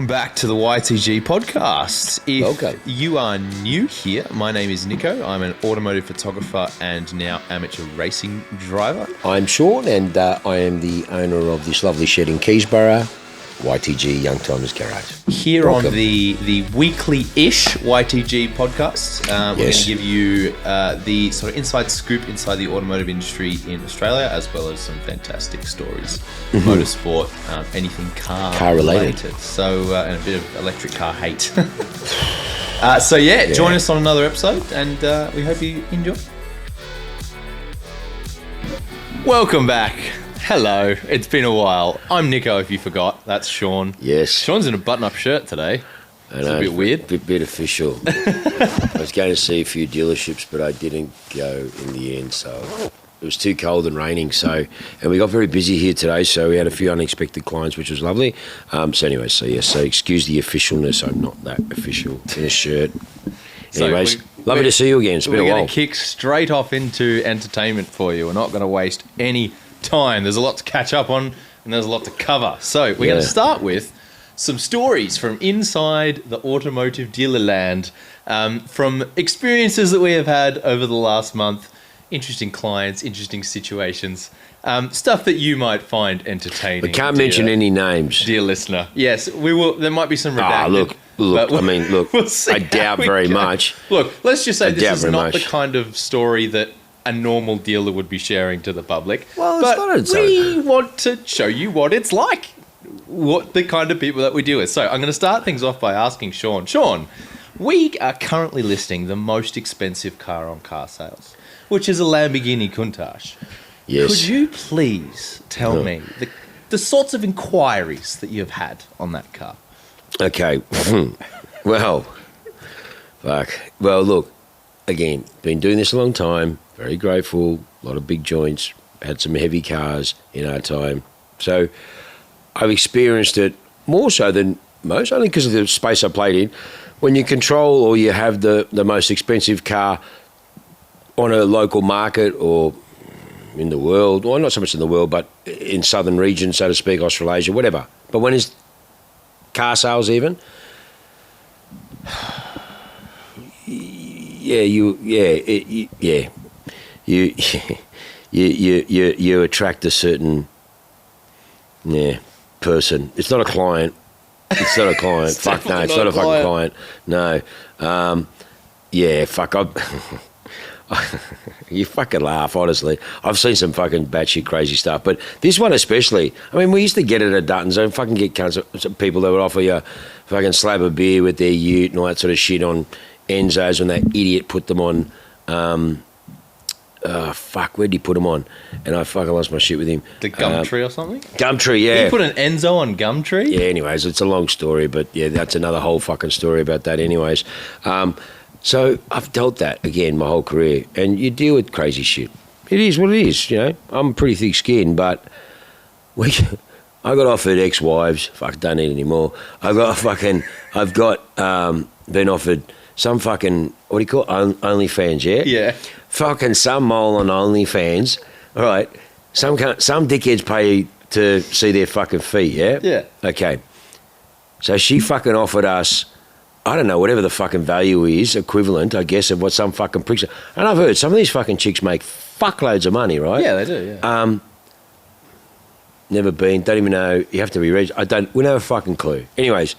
Welcome back to the YTG Podcast. Welcome. You are new here, my name is Niko. I'm an automotive photographer and now amateur racing driver. I'm Shaun, and I am the owner of this lovely shed in Keysborough, YTG Young Timers Garage. Here Welcome. on the weekly-ish YTG Podcast, we're going to give you the sort of inside scoop inside the automotive industry in Australia, as well as some fantastic stories, motorsport, anything car related. So, and a bit of electric car hate. Join us on another episode, and we hope you enjoy. Welcome back. Hello, it's been a while. I'm Niko, if you forgot. That's Shaun. Yes. Shaun's in a button-up shirt today. It's a bit weird. Bit official. I was going to see a few dealerships, but I didn't go in the end, so it was too cold and raining. And we got very busy here today, so we had a few unexpected clients, which was lovely. So excuse the officialness. I'm not that official in a shirt. Anyways, lovely to see you again. It's been a while. We're going to kick straight off into entertainment for you. We're not going to waste any time. There's a lot to catch up on and there's a lot to cover. So we're going to start with some stories from inside the automotive dealer land, from experiences that we have had over the last month, interesting clients, interesting situations, stuff that you might find entertaining. We can't mention any names. Dear listener. Yes, we will. There might be some redacted. Look, I doubt very much. Look, let's just say this is not much. the kind of story that a normal dealer would be sharing to the public. Well, we want to show you what it's like, what the kind of people that we deal with. So I'm going to start things off by asking Shaun. Shaun, we are currently listing the most expensive car on car sales, which is a Lamborghini Countach. Yes. Could you please tell me the sorts of inquiries that you've had on that car? Okay. Well, look, again, been doing this a long time. Very grateful, a lot of big joints, had some heavy cars in our time. So I've experienced it more so than most, only because of the space I played in. When you control or you have the most expensive car on a local market or in the world, or not so much in the world, but in southern regions, so to speak, Australasia, whatever. But when it's car sales even, you attract a certain person. It's not a client. It's not a client. Fuck no, it's not a fucking client. No. You fucking laugh, honestly. I've seen some fucking batshit crazy stuff, but this one especially. I mean, we used to get it at Duttons and fucking get people that would offer you a fucking slab of beer with their ute and all that sort of shit on Enzos, when that idiot put them on. Where'd he put them on? And I fucking lost my shit with him. The Gumtree or something? Gumtree, yeah. You put an Enzo on Gumtree? Yeah, anyways, it's a long story, but yeah, that's another whole fucking story about that anyways. So I've dealt that, again, my whole career, and you deal with crazy shit. It is what it is, you know. I'm pretty thick-skinned, but I got offered ex-wives. Fuck, don't need any more. I've been offered some fucking, what do you call it? OnlyFans, yeah? Yeah. Fucking some mole on OnlyFans, all right? Some dickheads pay to see their fucking feet, yeah? Yeah. Okay. So she fucking offered us, I don't know, whatever the fucking value is, equivalent, I guess, of what some fucking pricks are. And I've heard some of these fucking chicks make fuckloads of money, right? Yeah, they do, yeah. Never been, don't even know, you have to be registered. We don't have a fucking clue. Anyways,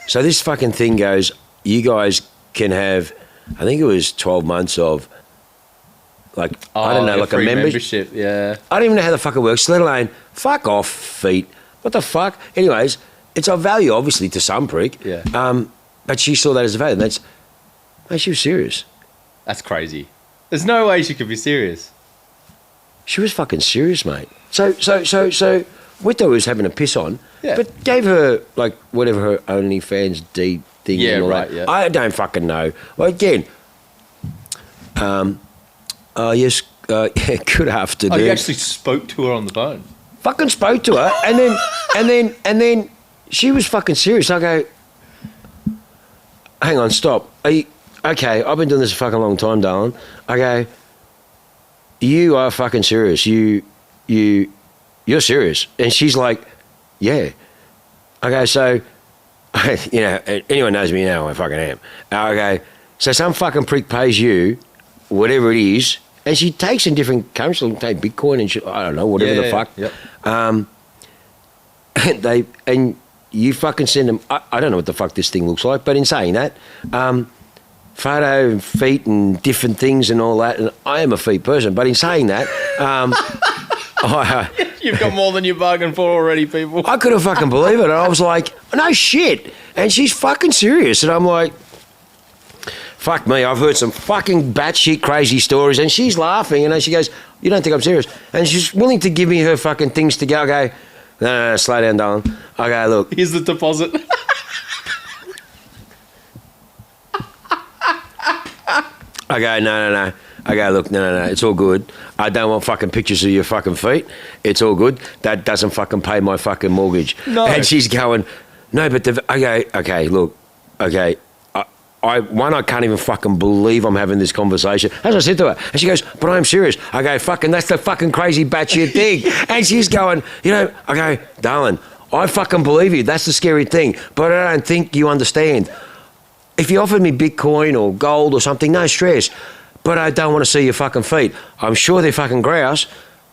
so this fucking thing goes, you guys can have, I think it was 12 months of, like, I don't know, like a membership, yeah. I don't even know how the fuck it works, let alone, fuck off, feet. What the fuck? Anyways, it's of value, obviously, to some prick. Yeah. But she saw that as a value. Mate, she was serious. That's crazy. There's no way she could be serious. She was fucking serious, mate. So we thought we was having a piss on, but gave her, like, whatever her OnlyFans thing. Yeah, and all right, that. yeah. I don't fucking know. Well, again, yes, good afternoon. Oh, you actually spoke to her on the phone? Fucking spoke to her, and then she was fucking serious. I go, hang on, stop. Okay, I've been doing this a fucking long time, darling. I go, you are fucking serious. You're serious. And she's like, yeah. Okay, so anyone knows me now, I fucking am. Okay, so some fucking prick pays you, whatever it is, and she takes in different currencies, she'll take Bitcoin and shit, I don't know, whatever the fuck. Yep. And you fucking send them, I don't know what the fuck this thing looks like, but in saying that, photo and feet and different things and all that, and I am a feet person, but in saying that, You've got more than you bargained for already, people. I couldn't fucking believe it. And I was like, no shit. And she's fucking serious. And I'm like, fuck me, I've heard some fucking batshit crazy stories. And she's laughing. And then she goes, you don't think I'm serious? And she's willing to give me her fucking things to go. I go, no, slow down, darling. I go, look. Here's the deposit. I go, no. I go, look, no, it's all good. I don't want fucking pictures of your fucking feet. It's all good. That doesn't fucking pay my fucking mortgage. No. And she's going, no, but I go, okay, look, okay. I can't even fucking believe I'm having this conversation. As I said to her, and she goes, but I'm serious. I go, fucking, that's the fucking crazy batshit thing. And she's going, I go, darling, I fucking believe you. That's the scary thing. But I don't think you understand. If you offered me Bitcoin or gold or something, no stress. But I don't want to see your fucking feet. I'm sure they're fucking grouse,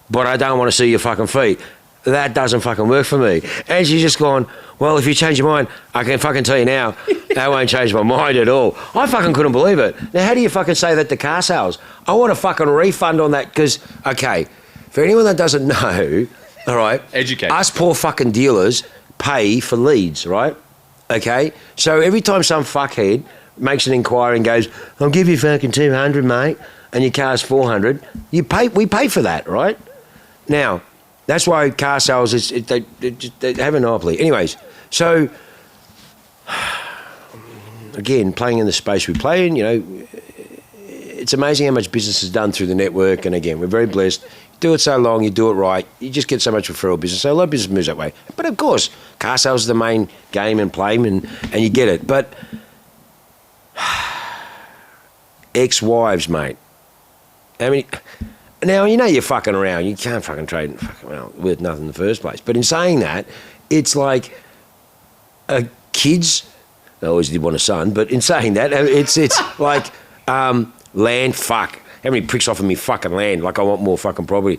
but I don't want to see your fucking feet. That doesn't fucking work for me. And she's just gone, well, if you change your mind, I can fucking tell you now, that won't change my mind at all. I fucking couldn't believe it. Now, how do you fucking say that to car sales? I want a fucking refund on that because, okay, for anyone that doesn't know, all right, educate. Us poor fucking dealers pay for leads, right? Okay? So every time some fuckhead makes an inquiry and goes, I'll give you fucking 200, mate, and your car's 400, we pay for that, right? Now, that's why car sales, they have a monopoly. Anyways, so, again, playing in the space we play in, it's amazing how much business is done through the network, and again, we're very blessed. You do it so long, you do it right, you just get so much referral business. So a lot of business moves that way. But of course, car sales is the main game and play, and you get it. But ex-wives, mate. I mean, now, you're fucking around. You can't fucking trade worth nothing in the first place. But in saying that, it's like kids, I always did want a son, but in saying that, it's like land, fuck. How many pricks offer me fucking land? Like I want more fucking property.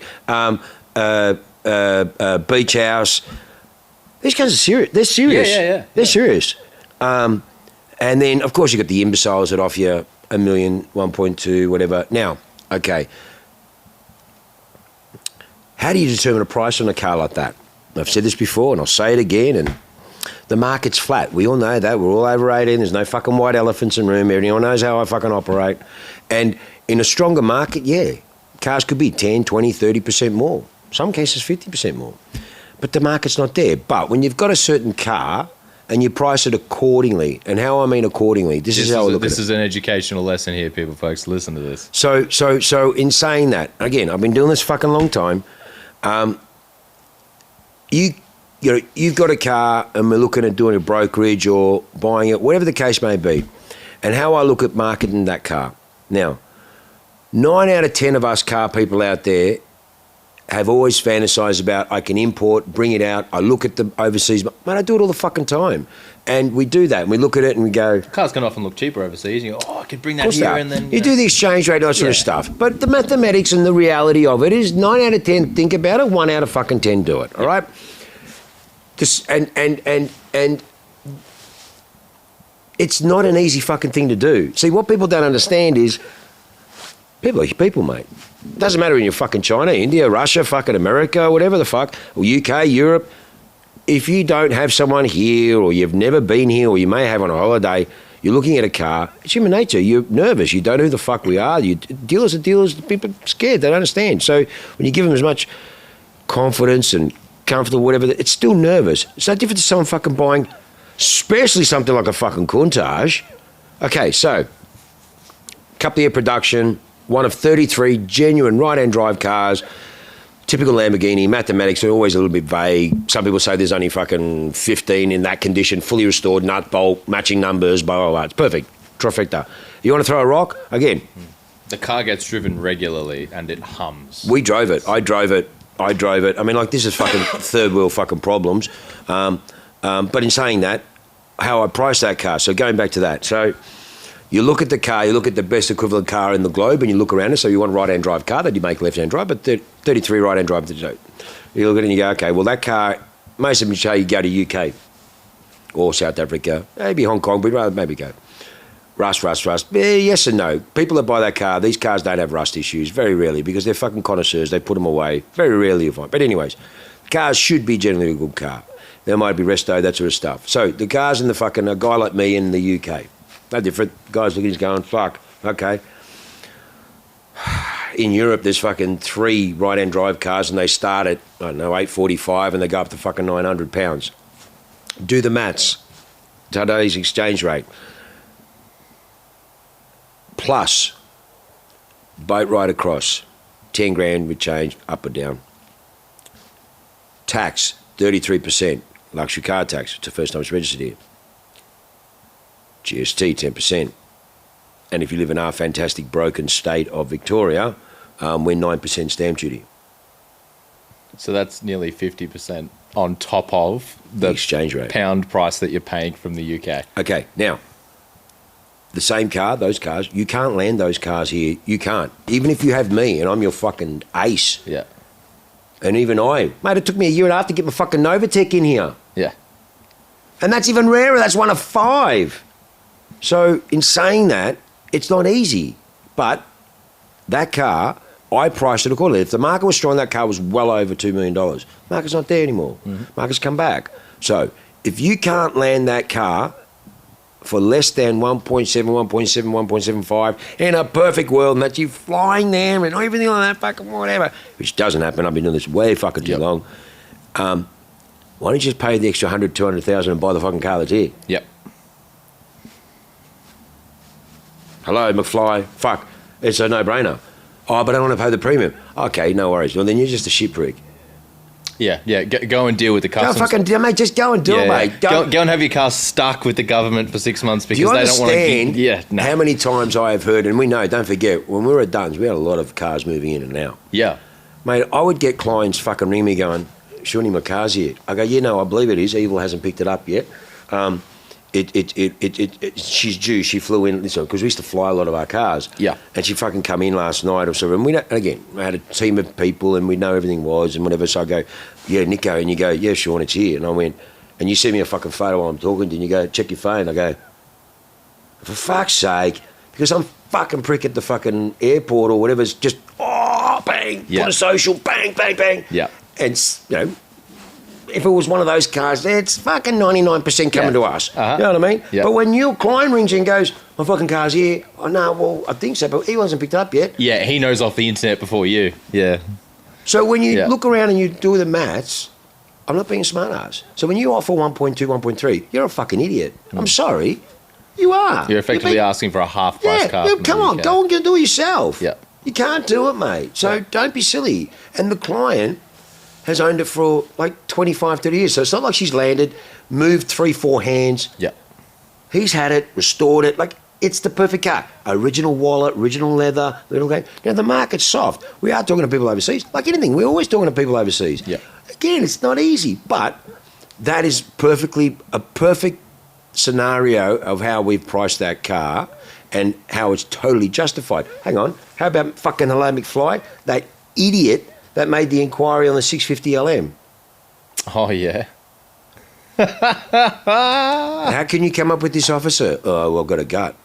Beach house. These guys are serious. They're serious. Yeah. They're serious. And then, of course, you got the imbeciles that offer you $1 million, 1.2, whatever. Now, okay. How do you determine a price on a car like that? I've said this before, and I'll say it again, and the market's flat. We all know that. We're all over 18. There's no fucking white elephants in the room. Everyone knows how I fucking operate. And in a stronger market, yeah, cars could be 10, 20, 30% more. Some cases, 50% more. But the market's not there. But when you've got a certain car and you price it accordingly, and how I mean accordingly, this is how I look at it. This is an educational lesson here, people, folks. Listen to this. So in saying that, again, I've been doing this fucking long time. You've got a car and we're looking at doing a brokerage or buying it, whatever the case may be. And how I look at marketing that car. Now, 9 out of 10 of us car people out there have always fantasized about, I can import, bring it out, I look at the overseas, man, I do it all the fucking time. And we do that, and we look at it and we go... Cars can often look cheaper overseas, and you go, I could bring that here, and then... You do the exchange rate, all that sort of stuff. But the mathematics and the reality of it is 9 out of 10 think about it, 1 out of fucking 10 do it, all right? And it's not an easy fucking thing to do. See, what people don't understand is people are people, mate. It doesn't matter in your fucking China, India, Russia, fucking America, whatever the fuck, or UK, Europe. If you don't have someone here, or you've never been here, or you may have on a holiday, you're looking at a car, it's human nature. You're nervous. You don't know who the fuck we are. Dealers are dealers. People are scared. They don't understand. So when you give them as much confidence and comfortable, whatever, it's still nervous. It's no different to someone fucking buying, especially something like a fucking Countach. Okay, so, couple year production, one of 33 genuine right-hand drive cars, typical Lamborghini. Mathematics are always a little bit vague. Some people say there's only fucking 15 in that condition, fully restored, nut, bolt, matching numbers, blah, blah, blah. It's perfect. Trifecta. You want to throw a rock? Again. The car gets driven regularly and it hums. We drove it. I drove it. I mean, like, this is fucking third world fucking problems. But in saying that, how I priced that car. So going back to that. So you look at the car, you look at the best equivalent car in the globe, and you look around it. So you want a right-hand drive car, that you make left-hand drive, but 33 right-hand drive. You look at it and you go, okay, well, that car, most of them say you go to UK or South Africa, maybe Hong Kong, but rather maybe go. Rust. Yes and no. People that buy that car, these cars don't have rust issues, very rarely, because they're fucking connoisseurs. They put them away. Very rarely you find. But anyways, cars should be generally a good car. There might be resto, that sort of stuff. So the cars in the fucking, a guy like me in the UK, no different. Guys looking, he's going, fuck, okay. In Europe, there's fucking 3 right-hand drive cars, and they start at, I don't know, $845, and they go up to fucking £900. Do the maths. Today's exchange rate. Plus, boat ride across, 10 grand with change, up or down. Tax, 33%, luxury car tax. It's the first time it's registered here. GST, 10%. And if you live in our fantastic broken state of Victoria, we're 9% stamp duty. So that's nearly 50% on top of the exchange rate, pound price that you're paying from the UK. Okay, now, the same car, those cars, you can't land those cars here. You can't. Even if you have me and I'm your fucking ace. Yeah. And even I. Mate, it took me a year and a half to get my fucking Novatec in here. Yeah. And that's even rarer. That's 1 of 5. So in saying that, it's not easy. But that car, I priced it accordingly. If the market was strong, that car was well over $2 million. Market's not there anymore. Mm-hmm. Market's come back. So if you can't land that car for less than 1.7, 1.75 in a perfect world, and that you flying there and everything like that, fucking whatever, which doesn't happen. I've been doing this way fucking too long. Why don't you just pay the extra 100, 200,000 and buy the fucking car that's here? Yep. Hello, McFly. Fuck. It's a no-brainer. Oh, but I don't want to pay the premium. Okay, no worries. Well, then you're just a shit prick. Yeah. Go and deal with the customs. Go fucking, mate, just go and do it, mate. Go and have your car stuck with the government for 6 months because they don't want to. understand how many times I have heard, and we know, don't forget, when we were at Duns, we had a lot of cars moving in and out. Yeah. Mate, I would get clients fucking ring me going, Shaun, my car's here. I go, yeah, no, I believe it is. Evil hasn't picked it up yet. She's due. She flew in, because we used to fly a lot of our cars. Yeah. And she fucking come in last night or so. And again, I had a team of people and we know everything was and whatever. So I go, yeah, Niko. And you go, yeah, Shaun, it's here. And I went, and you send me a fucking photo while I'm talking to you and you go, check your phone. I go, for fuck's sake, because I'm fucking prick at the fucking airport or whatever. It's just, bang, put a social, bang, bang, bang. Yeah. And, if it was one of those cars, it's fucking 99% coming to us. Uh-huh. You know what I mean? Yep. But when your client rings in and goes, my fucking car's here. Oh, no, well, I think so, but he hasn't picked it up yet. Yeah, he knows off the internet before you. Yeah. So when you look around and you do the maths, I'm not being a smart ass. So when you offer 1.2, 1.3, you're a fucking idiot. I'm sorry. You are. You're effectively asking for a half-price car. Yeah, come on, go and do it yourself. Yeah. You can't do it, mate. So don't be silly. And the client has owned it for like 25, 30 years. So it's not like she's landed, moved 3-4 hands. Yeah. He's had it, restored it. Like, it's the perfect car. Original wallet, original leather, little game. Now, the market's soft. We are talking to people overseas. Like anything, we're always talking to people overseas. Yeah. Again, it's not easy, but that is a perfect scenario of how we've priced that car and how it's totally justified. Hang on. How about fucking Hello McFly? That idiot that made the inquiry on the 650 LM. Oh, yeah. How can you come up with this, officer? Oh, well, I've got a gut.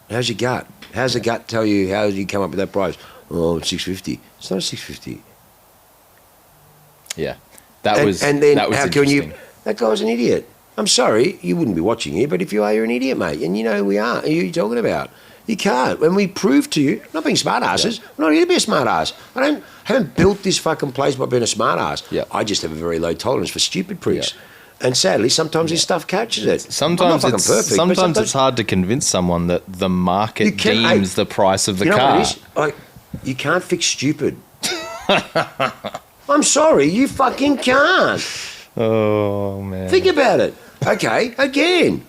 How's your gut? How's the gut tell you how you come up with that price? Oh, it's 650. It's not 650. Yeah. That was how can you... That guy's an idiot. I'm sorry, you wouldn't be watching here, but if you are, you're an idiot, mate. And you know who we are. Who are you talking about? You can't. When we prove to you, not being smart asses, I'm not here to be a smart ass. I haven't built this fucking place by being a smart ass. Yeah. I just have a very low tolerance for stupid pricks. Yeah. And sadly, sometimes this stuff catches it. Sometimes it's hard to convince someone that the market deems the price of the car. What it is? You can't fix stupid. I'm sorry, you fucking can't. Oh, man. Think about it. Okay, again.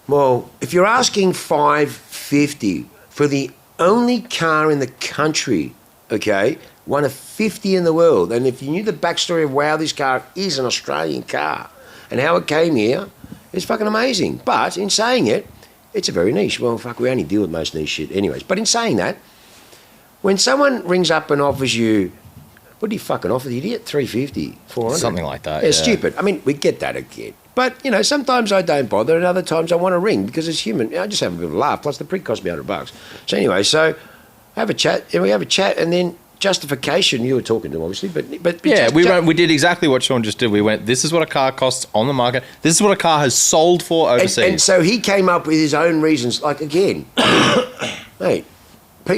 Well, if you're asking $550 for the only car in the country, okay, one of 50 in the world, and if you knew the backstory of how this car is an Australian car and how it came here, It's fucking amazing. But in saying it, it's a very niche. Well, fuck, we only deal with most niche shit anyways. But in saying that, when someone rings up and offers you, what do you fucking offer the idiot? 350, 400? Something like that, Yeah, stupid. I mean, we get that again. But, sometimes I don't bother and other times I want to ring because it's human. I just have a bit of a laugh. Plus the prick cost me $100. So anyway, we have a chat and then justification, you were talking to them obviously, but yeah, we did exactly what Shaun just did. We went, this is what a car costs on the market. This is what a car has sold for overseas. And so he came up with his own reasons. Like, again, mate, a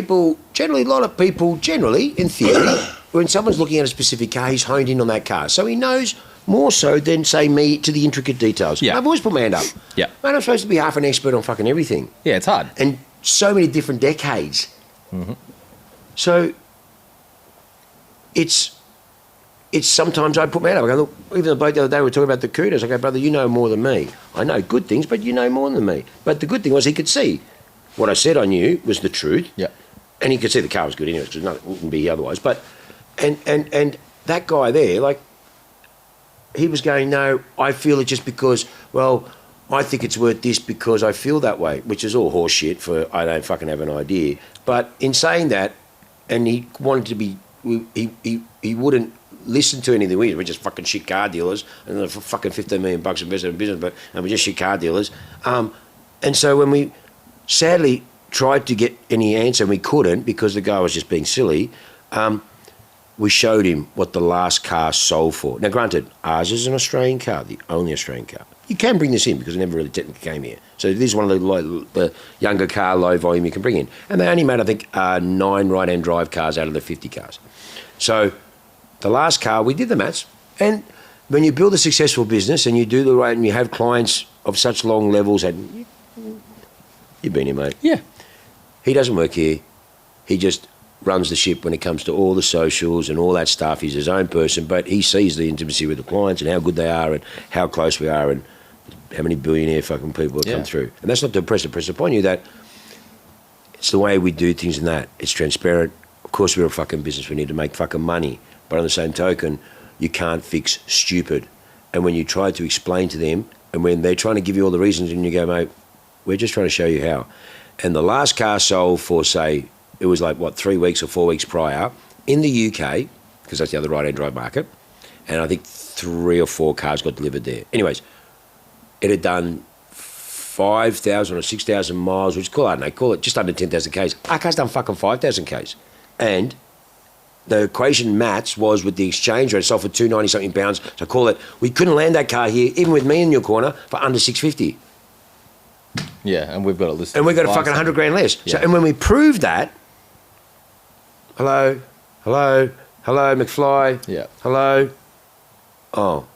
lot of people, in theory, when someone's looking at a specific car, he's honed in on that car. So he knows more so than, say, me to the intricate details. Yeah. I've always put my hand up. Yeah. Mate, I'm supposed to be half an expert on fucking everything. Yeah, it's hard. And so many different decades. Mm-hmm. So it's sometimes I put my hand up. I go, look, even the bloke the other day we were talking about the kudos. I go, brother, you know more than me. I know good things, but you know more than me. But the good thing was he could see what I said I knew was the truth. Yeah. And he could see the car was good anyway, because it wouldn't be otherwise. But and that guy there, like, he was going, no, I feel it just because, well, I think it's worth this because I feel that way, which is all horse shit for I don't fucking have an idea. But in saying that, and he wanted to be, he wouldn't listen to anything. We're just fucking shit car dealers, and they're for fucking $15 million invested in business, and we're just shit car dealers. And so when we sadly tried to get any answer, and we couldn't because the guy was just being silly, we showed him what the last car sold for. Now, granted, ours is an Australian car, the only Australian car. You can bring this in because it never really technically came here. So this is one of the younger car, low volume you can bring in. And they only made, I think, 9 right-hand drive cars out of the 50 cars. So the last car, we did the maths. And when you build a successful business and you do the right and you have clients of such long levels, and you've been here, mate. Yeah. He doesn't work here. He just runs the ship when it comes to all the socials and all that stuff. He's his own person, but he sees the intimacy with the clients and how good they are and how close we are and how many billionaire fucking people have come through. And that's not to impress upon you that it's the way we do things and that. It's transparent. Of course, we're a fucking business. We need to make fucking money. But on the same token, you can't fix stupid. And when you try to explain to them and when they're trying to give you all the reasons and you go, mate, we're just trying to show you how. And the last car sold for, say, it was like, 3 weeks or 4 weeks prior in the UK, because that's the other right-hand drive market, and I think 3 or 4 cars got delivered there. Anyways, it had done 5,000 or 6,000 miles, which call it just under 10,000 Ks. Our car's done fucking 5,000 Ks. And the equation match was with the exchange rate, it sold for 290-something pounds. So call it, we couldn't land that car here, even with me in your corner, for under 650. Yeah, and we've got it listed. And we've got a fucking 100 grand less. Yeah. So, and when we proved that, hello, McFly. Yeah. Hello. Oh,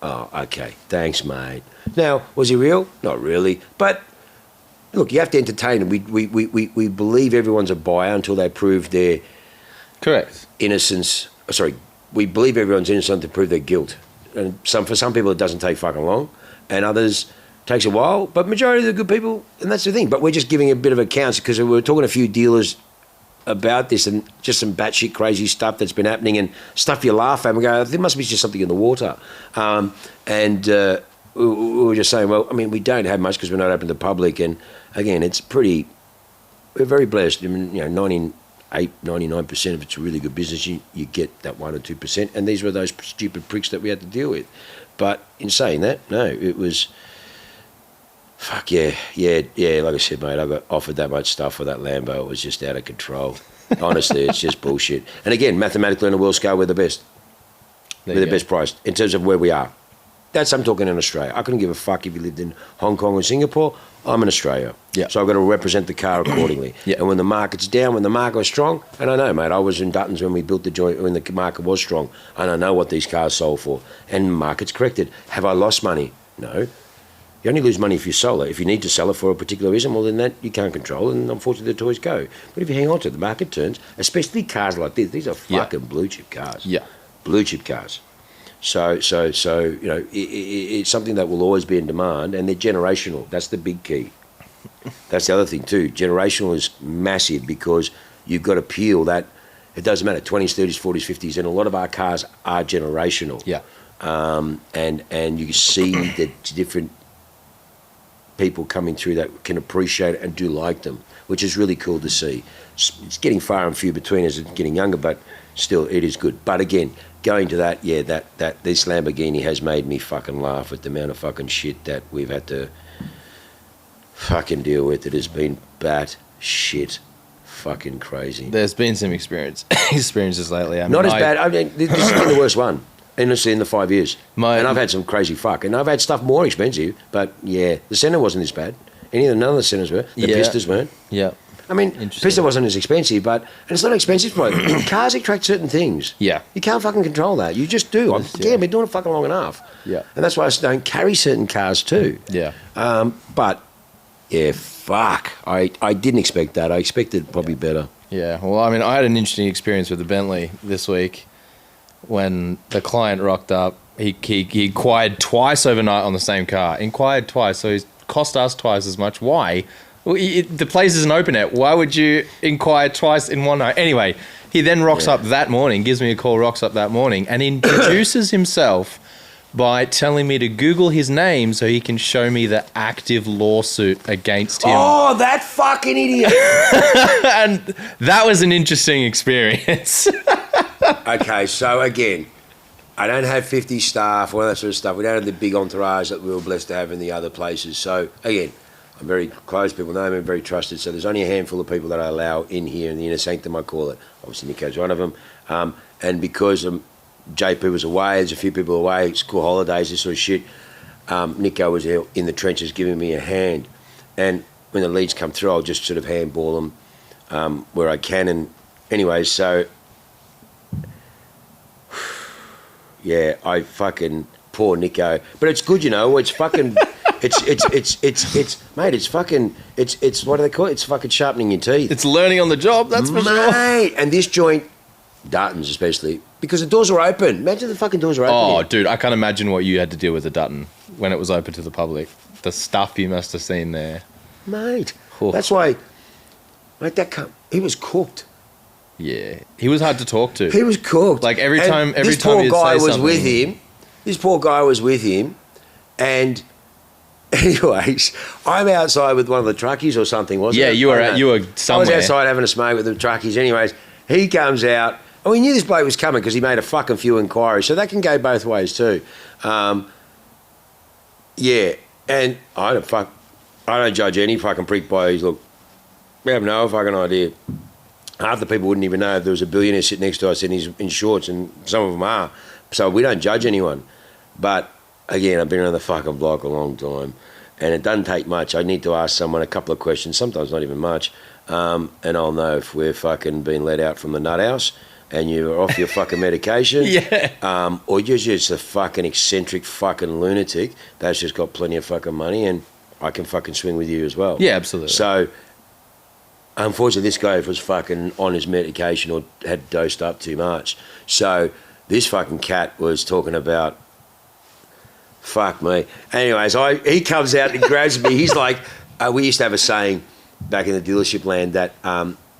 okay. Thanks, mate. Now, was he real? Not really. But look, you have to entertain him. We believe everyone's a buyer until they prove their innocence. Sorry, we believe everyone's innocent to prove their guilt. And for some people, it doesn't take fucking long, and others takes a while. But majority of the good people, and that's the thing. But we're just giving a bit of accounts because we were talking to a few dealers about this and just some batshit crazy stuff that's been happening and stuff you laugh at and we go, there must be just something in the water. We were just saying, well, I mean, we don't have much because we're not open to the public. And again, we're very blessed. I mean, 98, 99% of it's a really good business. You get that 1 or 2%. And these were those stupid pricks that we had to deal with. But in saying that, no, it was, fuck yeah. Like I said, mate, I got offered that much stuff for that Lambo. It was just out of control. Honestly, it's just bullshit. And again, mathematically on a world scale, we're the best. We're the best priced in terms of where we are. I'm talking in Australia. I couldn't give a fuck if you lived in Hong Kong or Singapore. I'm in Australia. Yeah. So I've got to represent the car accordingly. Yeah. And when the market's down, when the market was strong, and I know, mate, I was in Duttons when we built the joint, when the market was strong, and I know what these cars sold for. And the market's corrected. Have I lost money? No. You only lose money if you sell it. If you need to sell it for a particular reason, well, then that you can't control, and unfortunately the toys go. But if you hang on to it, the market turns, especially cars like this. These are fucking blue chip cars. Yeah. Blue chip cars. So it's something that will always be in demand, and they're generational. That's the big key. That's the other thing too. Generational is massive because you've got to peel that. It doesn't matter, 20s, 30s, 40s, 50s, and a lot of our cars are generational. Yeah. and you see the different people coming through that can appreciate it and do like them, which is really cool to see. It's getting far and few between as it's getting younger, but still, it is good. But again, going to that, that this Lamborghini has made me fucking laugh at the amount of fucking shit that we've had to fucking deal with. It has been bat shit fucking crazy. There's been some experiences lately. I mean, Not as bad. I mean, this has been the worst one. Honestly, in the 5 years. And I've had some crazy fuck. And I've had stuff more expensive, but yeah, the centre wasn't as bad. None of the centres were. The pistas weren't. Yeah. I mean, pista wasn't as expensive, but and it's not expensive, bro. Cars attract certain things. Yeah. You can't fucking control that. You just do. I've been doing it fucking long enough. Yeah. And that's why I don't carry certain cars too. Yeah. But yeah, fuck. I didn't expect that. I expected probably better. Yeah. Well, I mean, I had an interesting experience with the Bentley this week when the client rocked up. He inquired twice overnight on the same car. Inquired twice, so he's cost us twice as much. Why? Well, the place isn't open yet. Why would you inquire twice in one night? Anyway, he then rocks up that morning, gives me a call, rocks up that morning, and introduces himself by telling me to Google his name so he can show me the active lawsuit against him. Oh, that fucking idiot. And that was an interesting experience. Okay, so again, I don't have 50 staff, all that sort of stuff. We don't have the big entourage that we were blessed to have in the other places. So again, I'm very close. People know me. I'm very trusted. So there's only a handful of people that I allow in here in the inner sanctum, I call it. Obviously, Niko's one of them. And because JP was away, there's a few people away, school holidays, this sort of shit. Niko was in the trenches giving me a hand. And when the leads come through, I'll just sort of handball them where I can. And anyway, so yeah, I fucking poor Niko. But it's good, you know. It's fucking. It's mate. It's fucking. It's what do they call it? It's fucking sharpening your teeth. It's learning on the job. That's for sure. Mate, and this joint, Dartons especially, because the doors were open. Imagine the fucking doors were open. Oh, here. dude, I can't imagine what you had to deal with at Dutton when it was open to the public. The stuff you must have seen there, mate. Oof. That's why, mate. He was cooked. Yeah, he was hard to talk to. He was cooked. Like every time this poor he'd guy say was something. with him. This poor guy was with him, and anyways, I'm outside with one of the truckies or something, wasn't Yeah, it? you were somewhere. I was outside having a smoke with the truckies. Anyways, he comes out. Oh, we knew this bloke was coming because he made a fucking few inquiries, so that can go both ways too. Yeah, and I don't judge any fucking prick by his look. We have no fucking idea. Half the people wouldn't even know if there was a billionaire sitting next to us and he's in shorts, and some of them are. So we don't judge anyone. But again, I've been around the fucking block a long time, and it doesn't take much. I need to ask someone a couple of questions, sometimes not even much, and I'll know if we're fucking being let out from the nut house and you're off your fucking medication, or you're just a fucking eccentric fucking lunatic that's just got plenty of fucking money and I can fucking swing with you as well. Yeah, absolutely. So, unfortunately, this guy was fucking on his medication or had dosed up too much. So, this fucking cat was talking about, fuck me. Anyways, he comes out and grabs me. He's like, we used to have a saying back in the dealership land that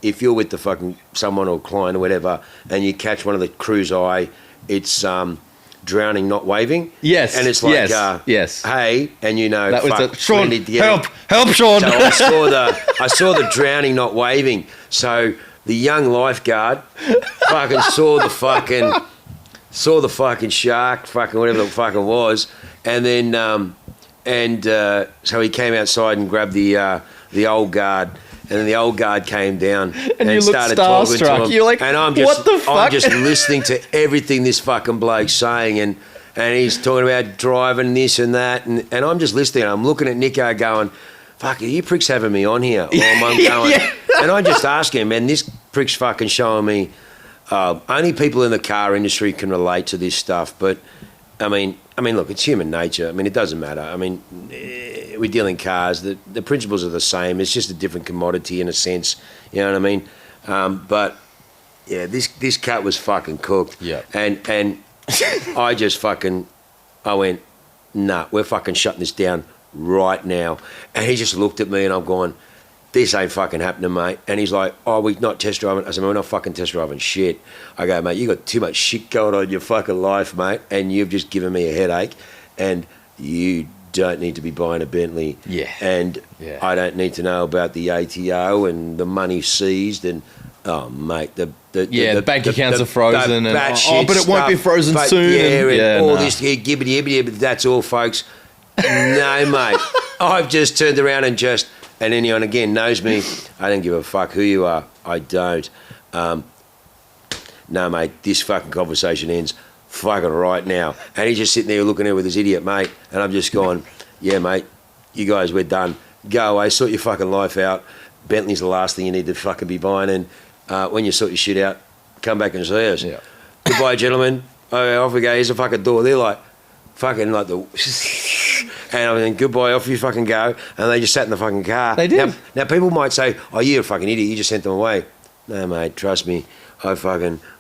if you're with the fucking someone or client or whatever and you catch one of the crew's eye, it's drowning, not waving. Yes. And it's like, yes. Hey, and you know, that fuck, was Shaun, need to get help, Shaun. So I saw the drowning, not waving. So the young lifeguard fucking saw the fucking shark, fucking whatever the fuck it was, and then so he came outside and grabbed the old guard. And then the old guard came down and started talking to him. You're like, and what the fuck? I'm just listening to everything this fucking bloke's saying, and he's talking about driving this and that, and I'm just listening. I'm looking at Niko going, fuck, are you pricks having me on here? And I just ask him, and this prick's fucking showing me, only people in the car industry can relate to this stuff, but I mean, look, it's human nature. I mean, it doesn't matter. I mean, we deal in cars. The principles are the same. It's just a different commodity in a sense. You know what I mean? But yeah, this cat was fucking cooked. Yeah. And I went, nah, we're fucking shutting this down right now. And he just looked at me, and I'm going, this ain't fucking happening, mate. And he's like, oh, we're not test driving. I said, we're not fucking test driving shit. I go, mate, you got too much shit going on in your fucking life, mate, and you've just given me a headache, and you don't need to be buying a Bentley. Yeah. And I don't need to know about the ATO and the money seized and, oh, mate, the bank accounts are frozen. But it won't be frozen but soon. All this gibbity, but that's all, folks. No, mate. I've just turned around and anyone again knows me. I don't give a fuck who you are. I don't. No, mate, this fucking conversation ends fucking right now. And he's just sitting there looking at it with his idiot mate. And I'm just going, yeah, mate, you guys, we're done. Go away, sort your fucking life out. Bentley's the last thing you need to fucking be buying. And when you sort your shit out, come back and see us. Yeah. Goodbye, gentlemen. Oh, off we go. Here's a fucking door. They're like, fucking like the... And I mean, goodbye, off you fucking go. And they just sat in the fucking car. They did. Now people might say, oh, you're a fucking idiot. You just sent them away. No, mate, trust me.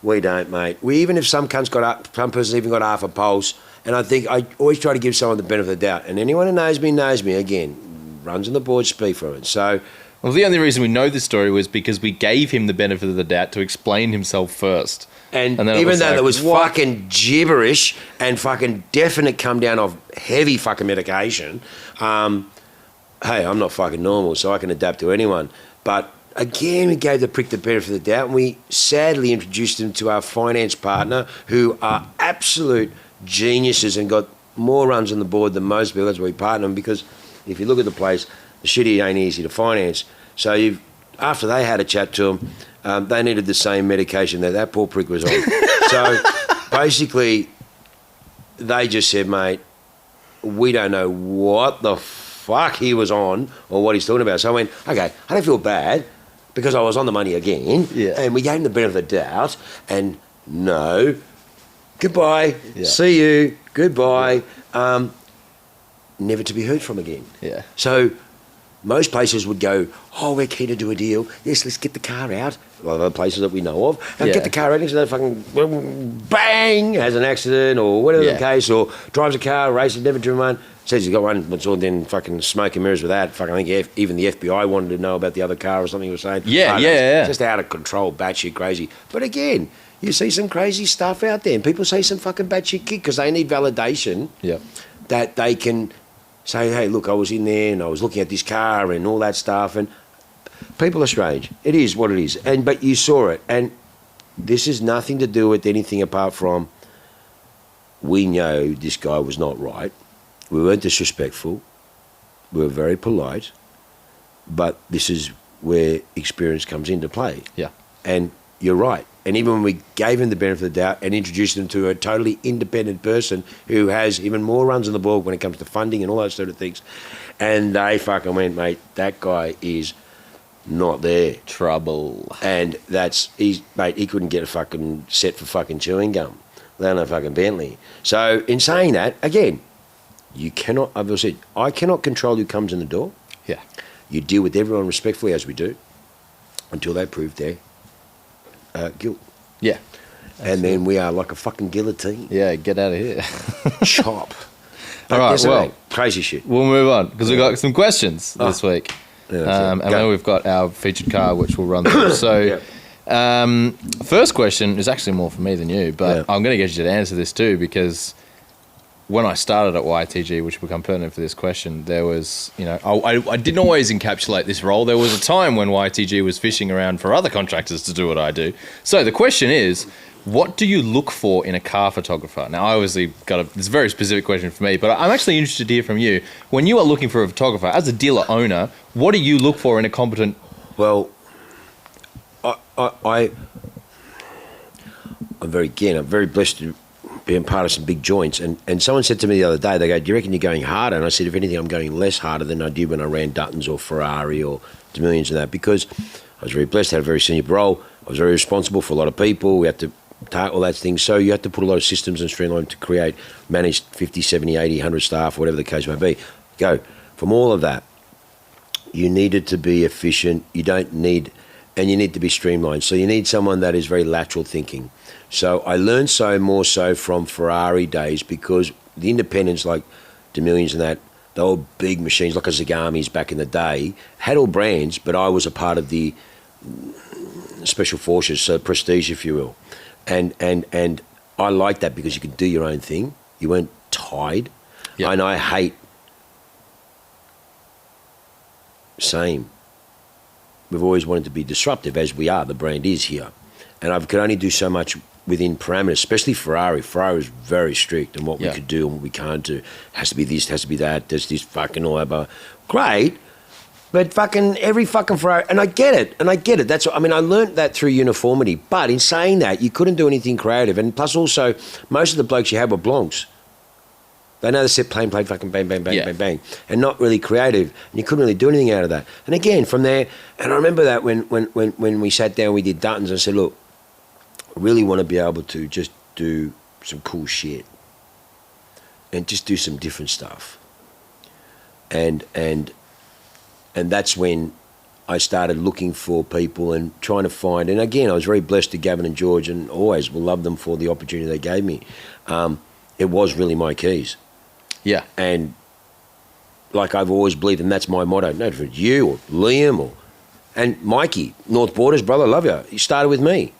We don't, mate. Even if some person's even got half a pulse. And I think I always try to give someone the benefit of the doubt. And anyone who knows me, again, runs on the board, speak from it. So... Well, the only reason we know this story was because we gave him the benefit of the doubt to explain himself first. And even though there was fucking gibberish and fucking definite come down of heavy fucking medication, hey, I'm not fucking normal, so I can adapt to anyone. But again, we gave the prick the benefit of the doubt, and we sadly introduced him to our finance partner, who are absolute geniuses and got more runs on the board than most people. That's why we partner them, because if you look at the place, the shitty ain't easy to finance. So after they had a chat to them, they needed the same medication that poor prick was on. So basically, they just said, mate, we don't know what the fuck he was on or what he's talking about. So I went, okay, I don't feel bad because I was on the money again. Yeah. And we gave him the benefit of the doubt. And no, goodbye, see you, goodbye, never to be heard from again. Yeah. So... most places would go, oh, we're keen to do a deal. Yes, let's get the car out. Well, other places that we know of. And get the car out next to that fucking bang, has an accident or whatever the case, or drives a car, races, never driven one, says he's got one, but all then fucking smoke and mirrors with that. Fucking, I think even the FBI wanted to know about the other car or something he was saying. Yeah. Just out of control, batshit crazy. But again, you see some crazy stuff out there, and people say some fucking batshit kid because they need validation that they can... say, hey, look, I was in there and I was looking at this car and all that stuff, and people are strange. It is what it is. But you saw it, and this is nothing to do with anything apart from we know this guy was not right. We weren't disrespectful. We were very polite, but this is where experience comes into play. Yeah. And you're right. And even when we gave him the benefit of the doubt and introduced him to a totally independent person who has even more runs on the board when it comes to funding and all those sort of things, and they fucking went, mate, that guy is not there. Trouble. And he couldn't get a fucking set for fucking chewing gum, let alone a fucking Bentley. So in saying that, again, you cannot, I've always said, I cannot control who comes in the door. Yeah. You deal with everyone respectfully, as we do, until they prove their guilt. Yeah. And then we are like a fucking guillotine. Yeah, get out of here. Chop. All right, well. Crazy shit. We'll move on, because we've got some questions this week. Yeah, and then we've got our featured car, which we'll run through. So, first question is actually more for me than you, but I'm going to get you to answer this too, because when I started at YTG, which will become pertinent for this question, there was, I didn't always encapsulate this role. There was a time when YTG was fishing around for other contractors to do what I do. So the question is, what do you look for in a car photographer? Now, I obviously it's a very specific question for me, but I'm actually interested to hear from you. When you are looking for a photographer, as a dealer owner, what do you look for in a competent... Well, I'm very blessed to being part of some big joints, and someone said to me the other day, they go, do you reckon you're going harder? And I said, if anything, I'm going less harder than I did when I ran Duttons or Ferrari or Millions and that, because I was very blessed, had a very senior role, I was very responsible for a lot of people, we had to all that things, so you have to put a lot of systems and streamline to manage 50, 70, 80, 100 staff, whatever the case may be. From all of that, you needed to be efficient, you need to be streamlined, so you need someone that is very lateral thinking. So I learned more so from Ferrari days, because the independents like the Millions and that, They were big machines, like a Zagamis back in the day. Had all brands, but I was a part of the special forces, so prestige, if you will. And I liked that because you could do your own thing. You weren't tied. Yep. And I hate... Same. We've always wanted to be disruptive, as we are. The brand is here. And I could only do so much within parameters, especially Ferrari. Ferrari is very strict in what we could do and what we can't do. Has to be this, has to be that, there's this fucking all that. Great, but fucking every fucking Ferrari, and I get it. That's, I mean, I learned that through uniformity. But in saying that, you couldn't do anything creative. And plus also, most of the blokes you had were blonks. They know the set plain, fucking bang, bang, bang, bang, bang, and not really creative. And you couldn't really do anything out of that. And again, from there, and I remember that when we sat down, we did Duttons, I said, look, I really want to be able to just do some cool shit and just do some different stuff. And that's when I started looking for people and trying to find, and again, I was very blessed to Gavin and George, and always will love them for the opportunity they gave me. It was really my keys. Yeah. And like I've always believed, and that's my motto, no different you or Liam and Mikey, North Borders, brother, I love you. He started with me.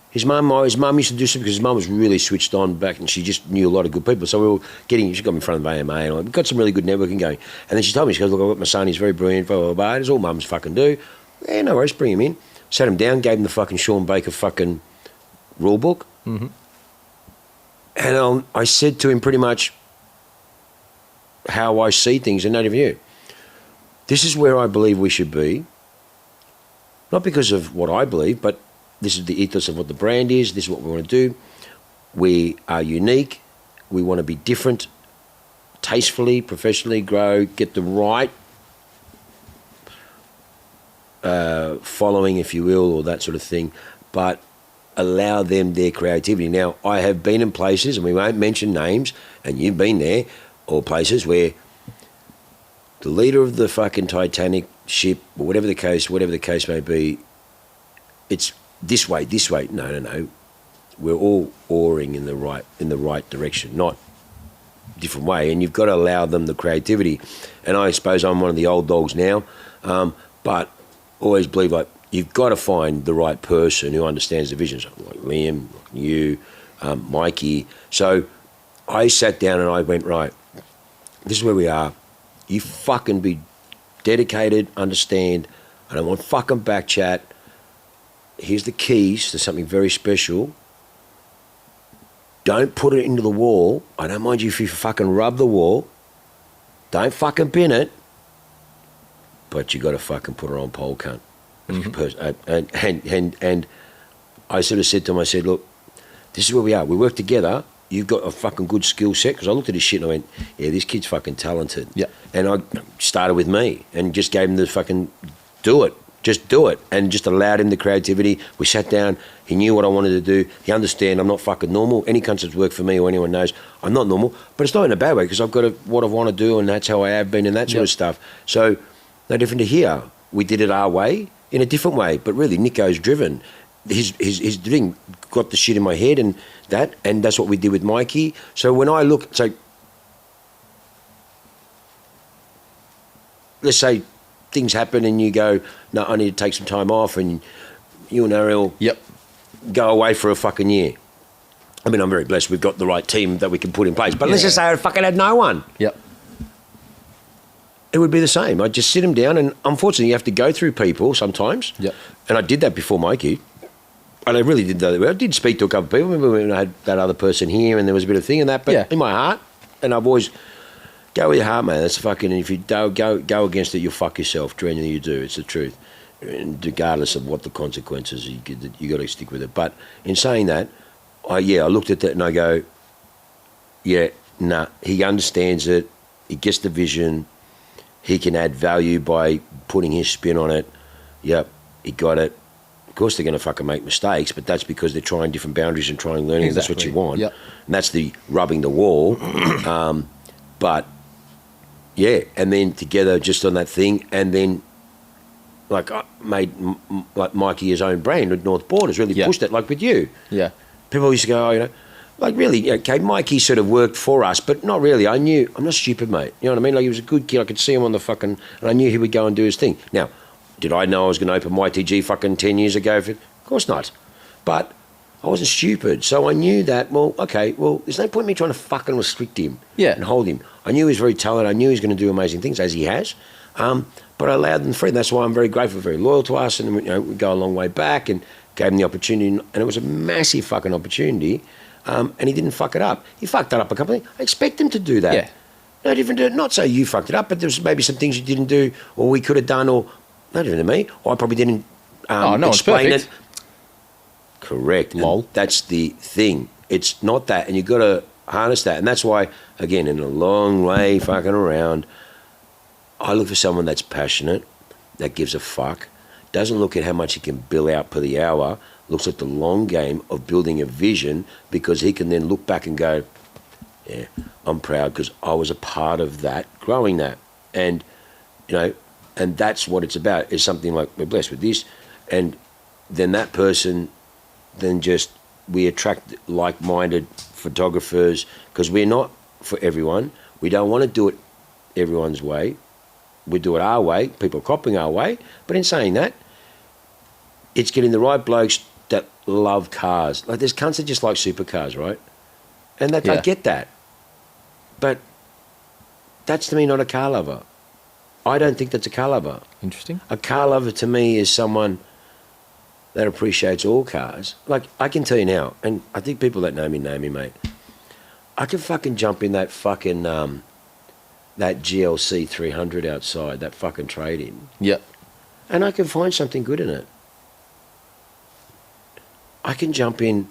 His mum used to do something because his mum was really switched on back and she just knew a lot of good people. So we were she got me in front of AMA and we got some really good networking going. And then she told me, she goes, look, I've got my son, he's very brilliant, blah, blah, blah. It's all mums fucking do. Yeah, no worries, bring him in. Sat him down, gave him the fucking Sean Baker fucking rule book. Mm-hmm. And I said to him pretty much how I see things and not even you. This is where I believe we should be. Not because of what I believe, but this is the ethos of what the brand is. This is what we want to do. We are unique. We want to be different, tastefully, professionally, grow, get the right following, if you will, or that sort of thing, but allow them their creativity. Now, I have been in places, and we won't mention names, and you've been there, or places where the leader of the fucking Titanic ship, or whatever the case may be, it's this way. No. We're all oaring in the right direction, not different way. And you've got to allow them the creativity. And I suppose I'm one of the old dogs now, but always believe like you've got to find the right person who understands the vision. So like Liam, like you, Mikey. So I sat down and I went, right, this is where we are. You fucking be dedicated, understand. I don't want fucking back chat. Here's the keys to something very special. Don't put it into the wall. I don't mind you if you fucking rub the wall. Don't fucking bin it. But you got to fucking put her on pole, cunt. Mm-hmm. And I sort of said to him, I said, look, this is where we are. We work together. You've got a fucking good skill set. Because I looked at his shit and I went, yeah, this kid's fucking talented. Yeah. And I started with me and just gave him the fucking do it. Just do it, and just allowed him the creativity. We sat down. He knew what I wanted to do. He understand I'm not fucking normal. Any concepts work for me, or anyone knows I'm not normal. But it's not in a bad way because I've got what I want to do, and that's how I have been, and that sort of stuff. So no different to here. We did it our way, in a different way. But really, Niko's driven. His thing got the shit in my head, and that's what we did with Mikey. So when I look, so let's say things happen and you go, no, I need to take some time off, and you and Ariel go away for a fucking year. I mean, I'm very blessed. We've got the right team that we can put in place. But let's just say I fucking had no one. Yep. It would be the same. I'd just sit them down, and unfortunately you have to go through people sometimes. Yep. And I did that before Mikey. And I really did that. I did speak to a couple of people. Remember when I had that other person here and there was a bit of thing in that, but in my heart, and I've always... Go with your heart, man. That's fucking. If you don't go against it, you'll fuck yourself. Genuinely, you do. It's the truth. And regardless of what the consequences, you got to stick with it. But in saying that, I looked at that and I go, he understands it. He gets the vision. He can add value by putting his spin on it. Yep, he got it. Of course, they're going to fucking make mistakes, but that's because they're trying different boundaries and trying learning. Exactly. That's what you want. Yep. And that's the rubbing the wall. But and then together just on that thing, and then like I made like Mikey his own brand with North Borders, really pushed it, like with you. Yeah. People used to go, like really, okay, Mikey sort of worked for us, but not really. I knew, I'm not stupid, mate. You know what I mean? Like, he was a good kid. I could see him on the fucking, and I knew he would go and do his thing. Now, did I know I was going to open YTG fucking 10 years ago? Of course not. But I wasn't stupid. So I knew that, well, okay, well, there's no point in me trying to fucking restrict him and hold him. I knew he was very talented. I knew he was going to do amazing things, as he has. But I allowed them free. That's why I'm very grateful, very loyal to us, and we go a long way back, and gave him the opportunity, and it was a massive fucking opportunity, and he didn't fuck it up. He fucked that up a couple of things. I expect him to do that. Yeah. No different. Not say you fucked it up, but there's maybe some things you didn't do, or we could have done, or no different to me, or I probably didn't explain it. Correct. Lol. And that's the thing. It's not that, and you've got to harness that, and that's why, again, in a long way fucking around, I look for someone that's passionate, that gives a fuck, doesn't look at how much he can bill out per the hour, looks at the long game of building a vision, because he can then look back and go, yeah, I'm proud because I was a part of that, growing that. And, and that's what it's about, is something like, we're blessed with this, and then that person, then just, we attract like-minded photographers, because we're not for everyone. We don't want to do it everyone's way. We do it our way, people are copying our way. But in saying that, it's getting the right blokes that love cars. Like, there's cunts that just like supercars, right? And that, I get that. But that's, to me, not a car lover. I don't think that's a car lover. Interesting. A car lover, to me, is someone that appreciates all cars. Like, I can tell you now, and I think people that know me, mate. I can fucking jump in that fucking... that GLC 300 outside, that fucking trade-in. Yep. And I can find something good in it. I can jump in.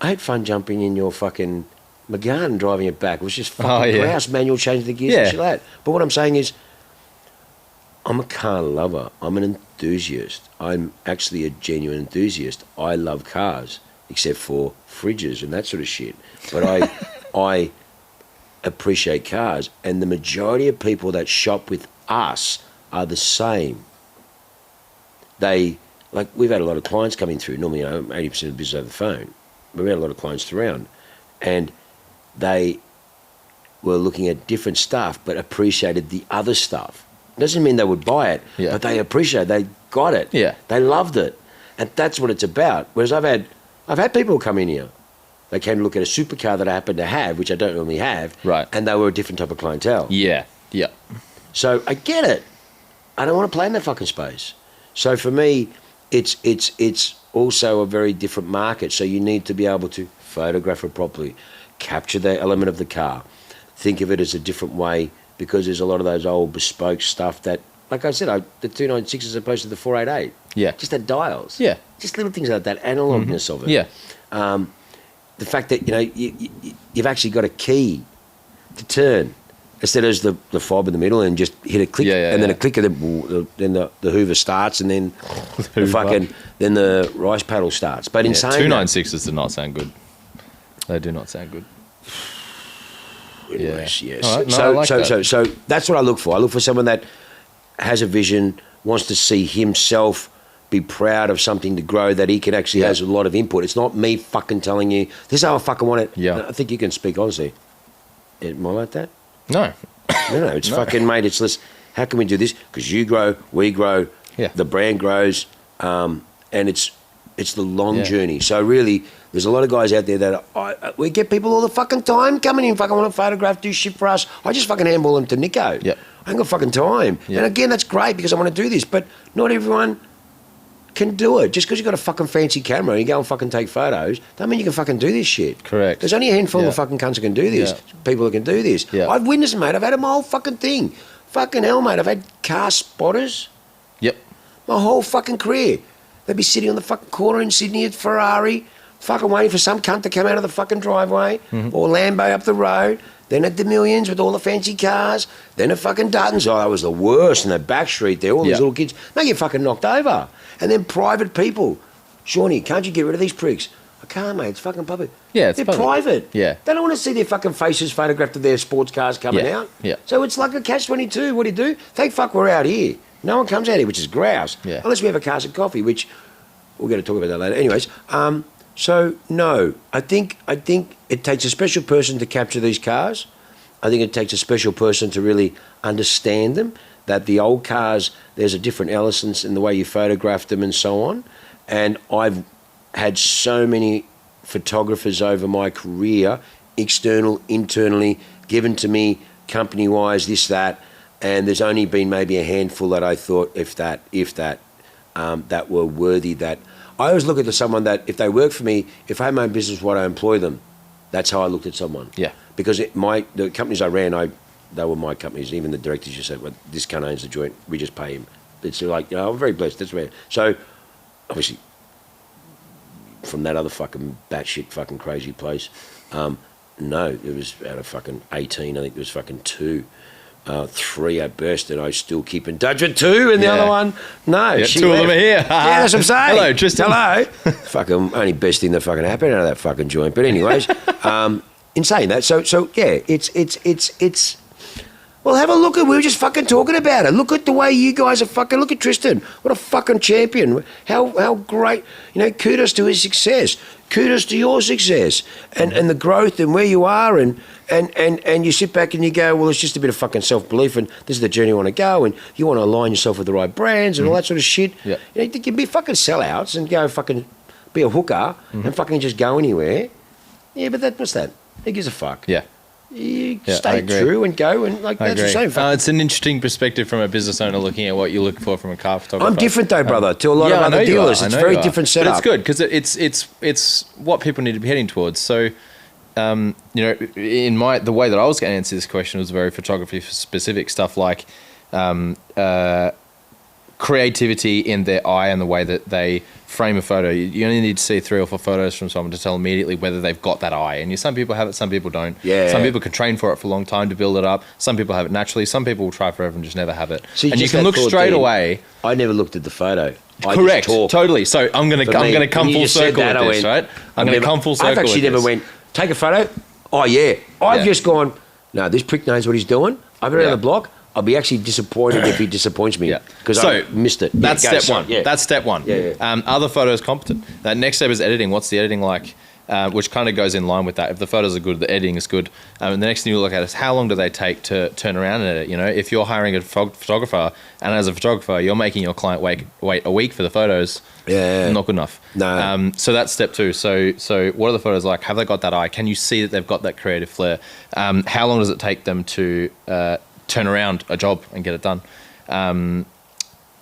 I had fun jumping in your fucking Megane and driving it back. It was just fucking grouse, manual change the gears and shit like that. But what I'm saying is, I'm a car lover. I'm an enthusiast. I'm actually a genuine enthusiast. I love cars, except for fridges and that sort of shit. But I appreciate cars, and the majority of people that shop with us are the same. We've had a lot of clients coming through. Normally, 80% of the business over the phone. But we had a lot of clients throughout, and they were looking at different stuff, but appreciated the other stuff. Doesn't mean they would buy it, but they appreciate it. They got it. Yeah. They loved it, and that's what it's about. Whereas I've had people come in here. They came to look at a supercar that I happen to have, which I don't normally have, right? And they were a different type of clientele. Yeah. So I get it. I don't want to play in that fucking space. So for me, it's also a very different market. So you need to be able to photograph it properly, capture the element of the car, think of it as a different way, because there's a lot of those old bespoke stuff that, like I said, the 296 as opposed to the 488. Yeah. Just had dials. Yeah. Just little things like that, analogness of it. Yeah. The fact that, you've actually got a key to turn instead of the fob in the middle and just hit a click and then a click, and then the Hoover starts, and then then the rice paddle starts. But in saying 296s do not sound good. They do not sound good. Anyways, yes. Right, no, so that's what I look for. I look for someone that has a vision, wants to see himself be proud of something to grow, that he can actually has a lot of input. It's not me fucking telling you, this is how I fucking want it. Yeah. I think you can speak honestly. Am I like that? No. No, it's fucking, mate, it's less, how can we do this? Because you grow, we grow, the brand grows, and it's the long journey. So really, there's a lot of guys out there that we get people all the fucking time coming in, fucking want to photograph, do shit for us. I just fucking handball them to Niko. Yep. I ain't got fucking time. Yep. And again, that's great because I want to do this, but not everyone can do it. Just because you've got a fucking fancy camera and you go and fucking take photos, don't mean you can fucking do this shit. Correct. There's only a handful of fucking cunts that can do this. Yeah. People that can do this. Yeah. I've witnessed it, mate. I've had my whole fucking thing. Fucking hell, mate. I've had car spotters. Yep. My whole fucking career. They'd be sitting on the fucking corner in Sydney at Ferrari, fucking waiting for some cunt to come out of the fucking driveway, or Lambo up the road. Then at the Millions with all the fancy cars. Then at fucking Duttons. Oh, that was the worst. In the back street there, all these little kids. They get fucking knocked over. And then private people. Shawnee, can't you get rid of these pricks? I can't, mate. It's fucking public. Yeah, it's They're public. private. Yeah. They don't want to see their fucking faces photographed of their sports cars coming out. Yeah. So it's like a catch-22. What do? Thank fuck we're out here. No one comes out here, which is grouse. Yeah. Unless we have a cars and coffee, which we're going to talk about that later. Anyways, So no, I think it takes a special person to capture these cars. I think it takes a special person to really understand them. That the old cars, there's a different essence in the way you photograph them and so on. And I've had so many photographers over my career, external, internally, given to me company-wise, this, that, and there's only been maybe a handful that I thought, if that were worthy. That I always look at someone that if they work for me, if I had my own business, would I employ them? That's how I looked at someone. Yeah. Because the companies I ran, they were my companies. Even the directors just said, well, this cunt owns the joint, we just pay him. It's like, I'm very blessed. That's where. So, obviously, from that other fucking batshit fucking crazy place, no, it was out of fucking 18, I think it was fucking 2. 3 I burst and I still keep in touch with 2, and the other one, no. Yeah, 2 of them are here. Yeah, that's what I'm saying. Hello, Tristan. Hello. Fucking only best thing that fucking happened out of that fucking joint. But anyways, in saying that, so yeah, it's. Well, have a look at. We were just fucking talking about it. Look at the way you guys are fucking. Look at Tristan. What a fucking champion. How great. Kudos to his success. Kudos to your success and the growth and where you are and you sit back and you go, well, it's just a bit of fucking self-belief and this is the journey you want to go and you want to align yourself with the right brands and all that sort of shit. Yeah. You can be fucking sellouts and go fucking be a hooker and fucking just go anywhere. Yeah, but what's that? Who gives a fuck? Yeah. You stay true and go and that's the same. It's an interesting perspective from a business owner looking at what you look for from a car photographer. I'm different though, brother, to a lot of other dealers. It's a very different setup. But it's good because it's what people need to be heading towards. So, in the way that I was going to answer this question was very photography specific stuff like creativity in their eye and the way that they frame a photo. You only need to see 3 or 4 photos from someone to tell immediately whether they've got that eye. And some people have it, some people don't. Yeah. Some people can train for it for a long time to build it up. Some people have it naturally. Some people will try forever and just never have it. So and you can look straight away. I never looked at the photo. Correct. Totally. So I'm going to come full circle with this, right? I'm going to come full circle. I've actually never went, take a photo. Oh yeah. I've just gone, no, this prick knows what he's doing. I've been around the block. I'll be actually disappointed if he disappoints me because I missed it. That's step one. Yeah. That's step one. Yeah. Are the photos competent? That next step is editing. What's the editing like? Which kind of goes in line with that. If the photos are good, the editing is good. And the next thing you look at is how long do they take to turn around and edit? If you're hiring a photographer and as a photographer you're making your client wait a week for the photos, not good enough. No. So that's step 2. So what are the photos like? Have they got that eye? Can you see that they've got that creative flair? How long does it take them to turn around a job and get it done?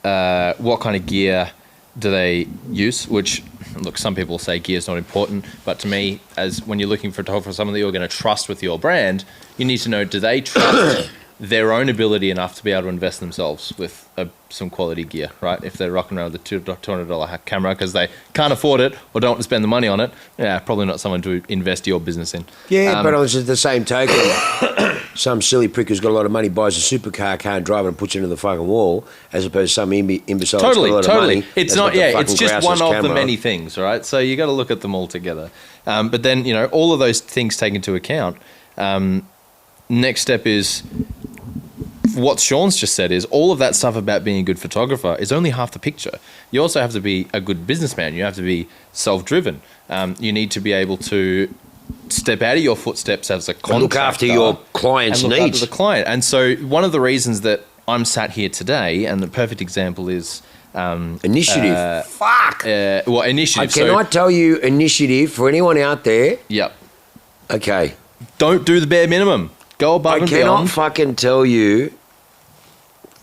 What kind of gear do they use? Which, look, some people say gear is not important, but to me, as when you're looking for someone that you're going to trust with your brand, you need to know, do they trust their own ability enough to be able to invest themselves with some quality gear, right? If they're rocking around with a $200 camera because they can't afford it or don't want to spend the money on it, probably not someone to invest your business in. Yeah, but on the same token, some silly prick who's got a lot of money buys a supercar, can't drive it and puts it into the fucking wall, as opposed to some imbecile that's got a lot of money. It's not, it's just one of the many things, right? So you got to look at them all together. But then, all of those things taken into account, next step is what Shaun's just said is all of that stuff about being a good photographer is only half the picture. You also have to be a good businessman. You have to be self-driven. You need to be able to step out of your footsteps as a contractor. Look after your client's and look needs. After the client. And so one of the reasons that I'm sat here today, and the perfect example is... initiative. Fuck. Initiative. Can I tell you initiative for anyone out there? Yep. Okay. Don't do the bare minimum. Go above and beyond. I cannot fucking tell you.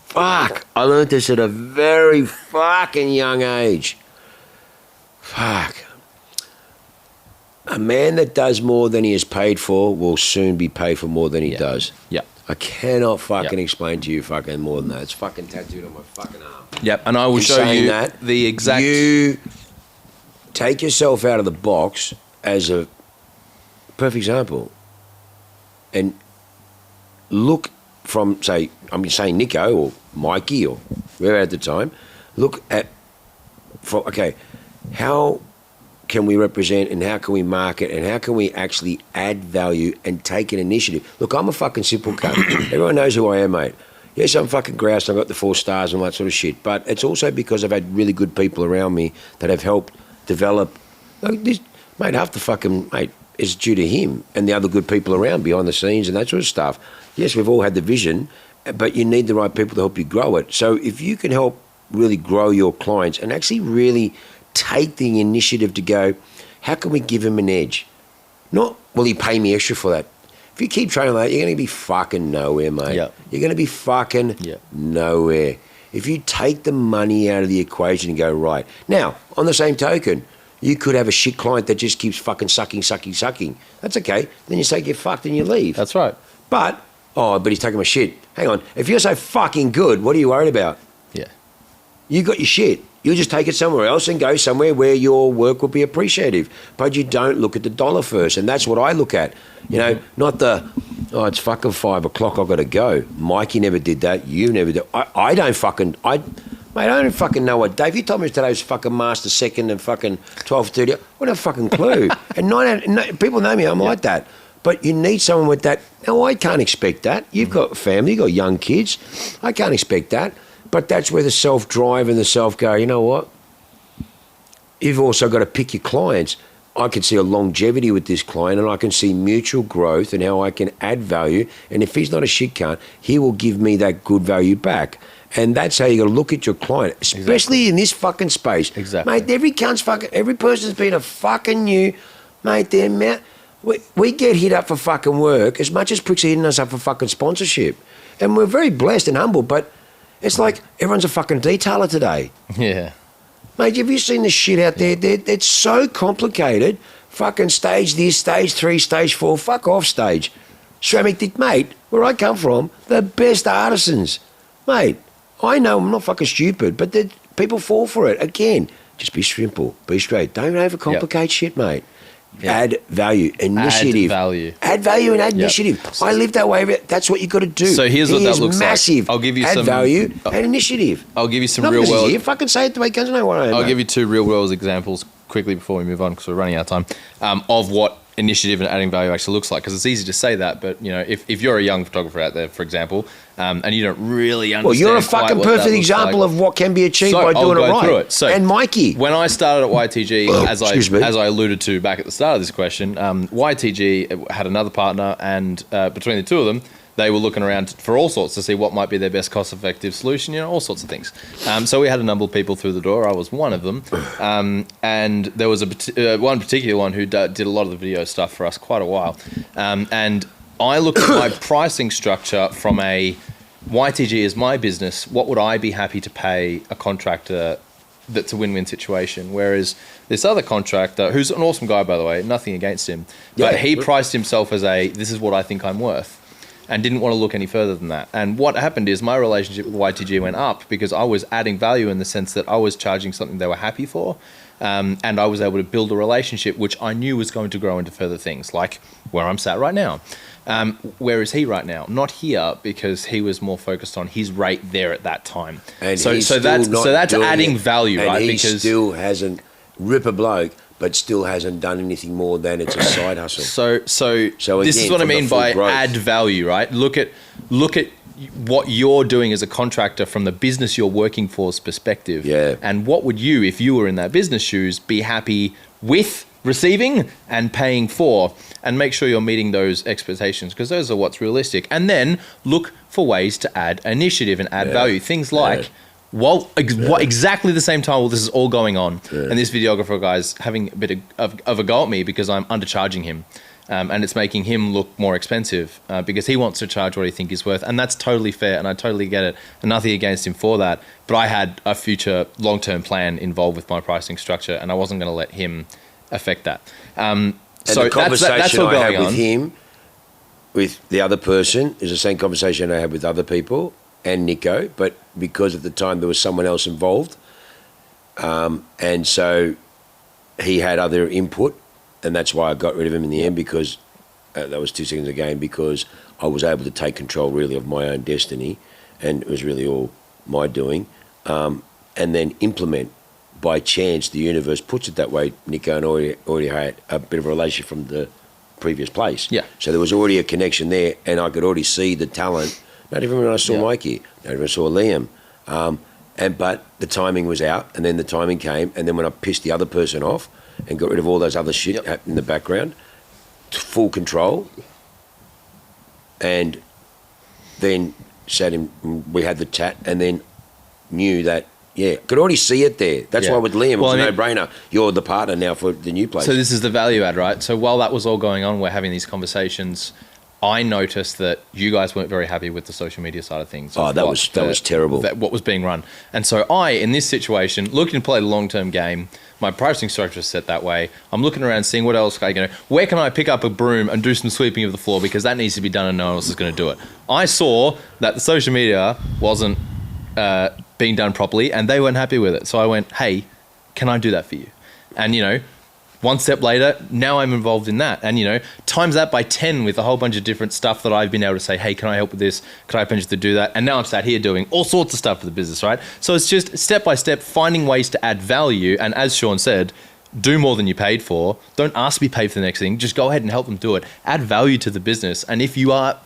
Fuck. I learned this at a very fucking young age. Fuck. A man that does more than he is paid for will soon be paid for more than he does. Yeah. I cannot fucking explain to you fucking more than that. It's fucking tattooed on my fucking arm. Yep, and I will show you that the exact... You take yourself out of the box as a perfect example and look from, say, I'm saying Niko or Mikey or whoever at the time, look at, how can we represent and how can we market and how can we actually add value and take an initiative? Look, I'm a fucking simple cunt. Everyone knows who I am, mate. Yes, I'm fucking groused. I've got the 4 stars and all that sort of shit. But it's also because I've had really good people around me that have helped develop. Like this, mate, half the fucking, mate, is due to him and the other good people around behind the scenes and that sort of stuff. Yes, we've all had the vision, but you need the right people to help you grow it. So if you can help really grow your clients and actually really take the initiative to go, how can we give him an edge? Not, will he pay me extra for that? If you keep training like that, you're going to be fucking nowhere, mate. Yep. You're going to be fucking nowhere. If you take the money out of the equation and go, right. Now, on the same token, you could have a shit client that just keeps fucking sucking. That's okay. Then you say, get fucked and you leave. That's right. But he's taking my shit. Hang on. If you're so fucking good, what are you worried about? Yeah. You got your shit. You'll just take it somewhere else and go somewhere where your work will be appreciative. But you don't look at the dollar first. And that's what I look at. You know, not the, it's fucking 5 o'clock, I've got to go. Mikey never did that. You never did. I don't fucking know what, Dave, you told me today was fucking Master Second and fucking 12:30. I don't have a fucking clue. And people know me, I'm like that. But you need someone with that. No, I can't expect that. You've got a family, you've got young kids. I can't expect that. But that's where the self-drive and the self-go, you know what? You've also got to pick your clients. I can see a longevity with this client and I can see mutual growth and how I can add value. And if he's not a shit cunt, he will give me that good value back. And that's how you got to look at your client, especially in this fucking space. Exactly. Mate, every person's been a fucking you. Mate, we get hit up for fucking work as much as pricks are hitting us up for fucking sponsorship. And we're very blessed and humble, but it's like everyone's a fucking detailer today. Yeah. Mate, have you seen the shit out there? It's so complicated. Fucking stage this, stage 3, stage 4, fuck off stage. Ceramic, mate, where I come from, the best artisans. Mate, I know I'm not fucking stupid, but people fall for it. Again, just be simple, be straight. Don't overcomplicate shit, mate. Yep. Add value, initiative. Add value and add initiative. I live that way. That's what you got to do. So here's what that looks massive. like. I'll give you add value and initiative. I'll give you some real world. You fucking say it the way it comes. I know what I am. I'll give you 2 real world examples quickly before we move on because we're running out of time of what initiative and adding value actually looks like, because it's easy to say that, but you know, if you're a young photographer out there, for example, and you don't really understand, well, you're a fucking perfect example of what can be achieved by doing it right. So and Mikey, when I started at YTG, as I alluded to back at the start of this question, YTG had another partner, and between the two of them, they were looking around for all sorts to see what might be their best cost-effective solution, you know, all sorts of things. So we had a number of people through the door. I was one of them. And there was one particular one who did a lot of the video stuff for us quite a while. And I looked at my pricing structure from a YTG is my business. What would I be happy to pay a contractor that's a win-win situation? Whereas this other contractor, who's an awesome guy, by the way, nothing against him, but he priced himself as this is what I think I'm worth, and didn't want to look any further than that. And what happened is my relationship with YTG went up because I was adding value in the sense that I was charging something they were happy for, and I was able to build a relationship which I knew was going to grow into further things, like where I'm sat right now. Where is he right now? Not here, because he was more focused on his rate there at that time. And so that's adding value, right? And he still hasn't rip a bloke, but still hasn't done anything more than it's a side hustle. So this is what I mean by add value, right? Look at what you're doing as a contractor from the business you're working for's perspective. Yeah. And what would you, if you were in that business shoes, be happy with receiving and paying for, and make sure you're meeting those expectations, because those are what's realistic. And then look for ways to add initiative and add value. Things like, exactly the same time while this is all going on, and this videographer guy's having a bit of a go at me because I'm undercharging him, and it's making him look more expensive because he wants to charge what he thinks he's worth, and that's totally fair, and I totally get it, and nothing against him for that. But I had a future long-term plan involved with my pricing structure, and I wasn't going to let him affect that. So the conversation that's all I going had with on. him, with the other person, is the same conversation I had with other people and Niko, but because at the time there was someone else involved, and so he had other input, and that's why I got rid of him in the end, because that was 2 seconds a game, because I was able to take control really of my own destiny, and it was really all my doing, and then implement. By chance, the universe puts it that way. Niko and already had a bit of a relationship from the previous place. Yeah. So there was already a connection there, and I could already see the talent. Not even when I saw Mikey, not even when I saw Liam. But the timing was out, and then the timing came, and then when I pissed the other person off and got rid of all those other shit in the background, full control, and then we had the chat, and then knew that, could already see it there. That's why with Liam, it was a no-brainer. You're the partner now for the new place. So this is the value add, right? So while that was all going on, we're having these conversations, I noticed that you guys weren't very happy with the social media side of things. That was terrible. What was being run. And so I, in this situation, looking to play the long-term game, my pricing structure is set that way. I'm looking around, seeing what else where can I pick up a broom and do some sweeping of the floor, because that needs to be done and no one else is going to do it. I saw that the social media wasn't being done properly and they weren't happy with it. So I went, hey, can I do that for you? And, one step later, now I'm involved in that. And, times that by 10 with a whole bunch of different stuff that I've been able to say, hey, can I help with this? Can I potentially do that? And now I'm sat here doing all sorts of stuff for the business, right? So it's just step by step, finding ways to add value. And as Shaun said, do more than you paid for. Don't ask to be paid for the next thing. Just go ahead and help them do it. Add value to the business. And if you are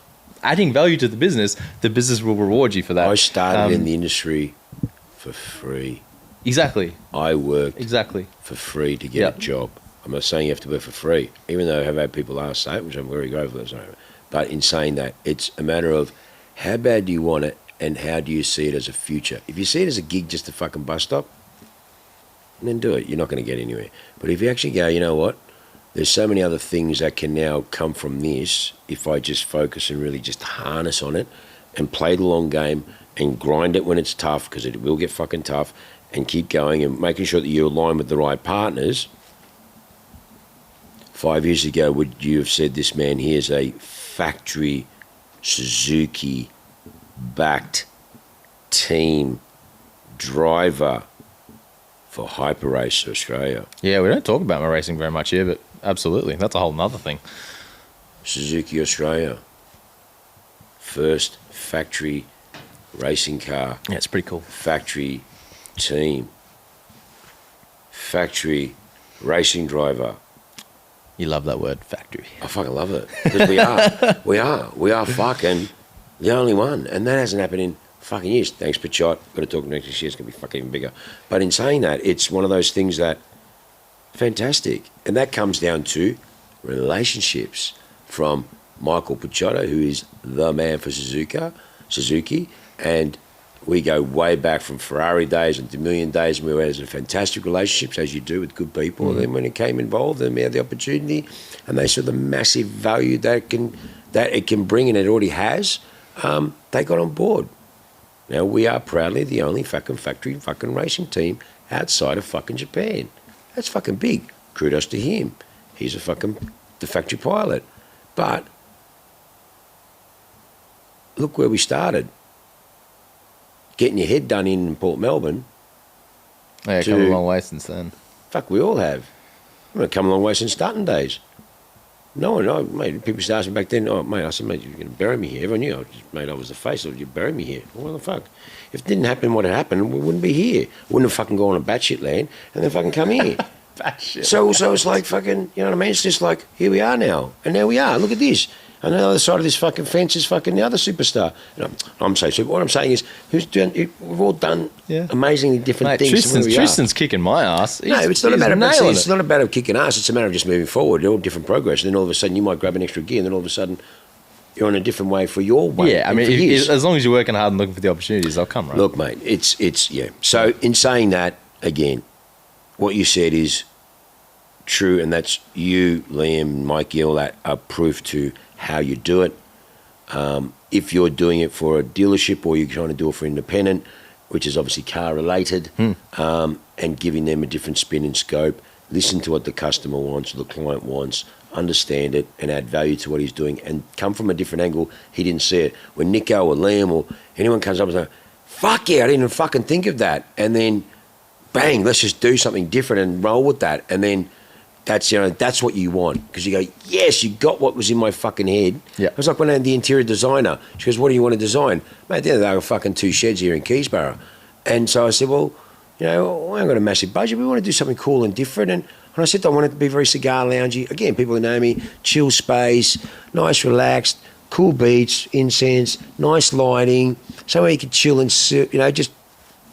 adding value to the business will reward you for that. I started in the industry for free. Exactly. I worked for free to get a job. I'm not saying you have to work for free, even though I have had people ask that, which I'm very grateful for. But in saying that, it's a matter of how bad do you want it and how do you see it as a future. If you see it as a gig, just a fucking bus stop, then do it. You're not going to get anywhere. But if you actually go, you know what, there's so many other things that can now come from this if I just focus and really just harness on it and play the long game and grind it when it's tough, because it will get fucking tough, and keep going and making sure that you align with the right partners. 5 years ago, would you have said this man here is a factory Suzuki-backed team driver for Hyper Race Australia? Yeah, we don't talk about my racing very much here, but absolutely. That's a whole nother thing. Suzuki Australia. First factory racing car. Yeah, it's pretty cool. Factory team. Factory racing driver. You love that word, factory. I fucking love it. Because we are fucking the only one. And that hasn't happened in fucking years. Thanks, Pachot. Got to talk next year. It's going to be fucking even bigger. But in saying that, it's one of those things that, fantastic. And that comes down to relationships from Michael Pachotto, who is the man for Suzuki. And we go way back from Ferrari days and DeMillion days, and we had some fantastic relationships, as you do with good people. Mm-hmm. And then when it came involved, and we had the opportunity, and they saw the massive value that it can bring, and it already has, they got on board. Now we are proudly the only fucking factory fucking racing team outside of fucking Japan. That's fucking big. Kudos to him. He's the factory pilot. But look where we started. Getting your head done in Port Melbourne. Yeah, come a long way since then. Fuck, we all have. We've come a long way since starting days. No, mate, people used to ask me back then, oh, mate, I said, mate, you're going to bury me here. Everyone knew, I was the face, or you'd bury me here. What the fuck? If it didn't happen what had happened, we wouldn't be here. We wouldn't have fucking gone on a batshit land and then fucking come here. So it's like fucking, you know what I mean? It's just like, here we are now. And now we are. Look at this. And on the other side of this fucking fence is fucking the other superstar. I'm saying super. What I'm saying is, we've all done amazingly different things. Tristan's kicking my ass. It's not a matter of kicking ass. It's a matter of just moving forward. They're all different progress. And then all of a sudden, you might grab an extra gear, and then all of a sudden, you're on a different way for your way. Yeah, I mean, as long as you're working hard and looking for the opportunities, they'll come, right? Look, mate, it's. So in saying that, again, what you said is true, and that's you, Liam, Mikey, all that are proof to how you do it. If you're doing it for a dealership or you're trying to do it for independent, which is obviously car related, and giving them a different spin and scope, listen to what the customer wants or the client wants, understand it and add value to what he's doing and come from a different angle. He didn't see it. When Niko or Liam or anyone comes up and says, fuck yeah, I didn't even fucking think of that. And then bang, let's just do something different and roll with that. And then that's what you want, because you go, yes, you got what was in my fucking head. Yeah. It was like when I had the interior designer. She goes, what do you want to design? Mate, at the end of the day, I got fucking 2 sheds here in Keysborough. And so I said, well, I haven't got a massive budget. We want to do something cool and different. And I said I want it to be very cigar loungy. Again, people who know me, chill space, nice, relaxed, cool beats, incense, nice lighting, somewhere you could chill and sit, just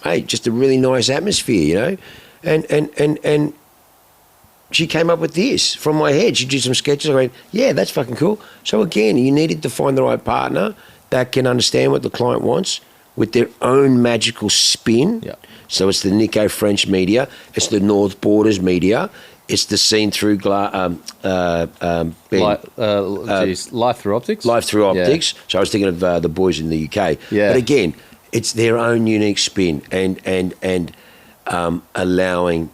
hey, just a really nice atmosphere, you know, and she came up with this from my head. She did some sketches. I went, yeah, that's fucking cool. So again, you needed to find the right partner that can understand what the client wants with their own magical spin. Yeah. So it's the Niko French media, it's the North Borders media, it's the scene through Life through optics. Life through optics. Yeah. So I was thinking of the boys in the UK. Yeah. But again, it's their own unique spin and allowing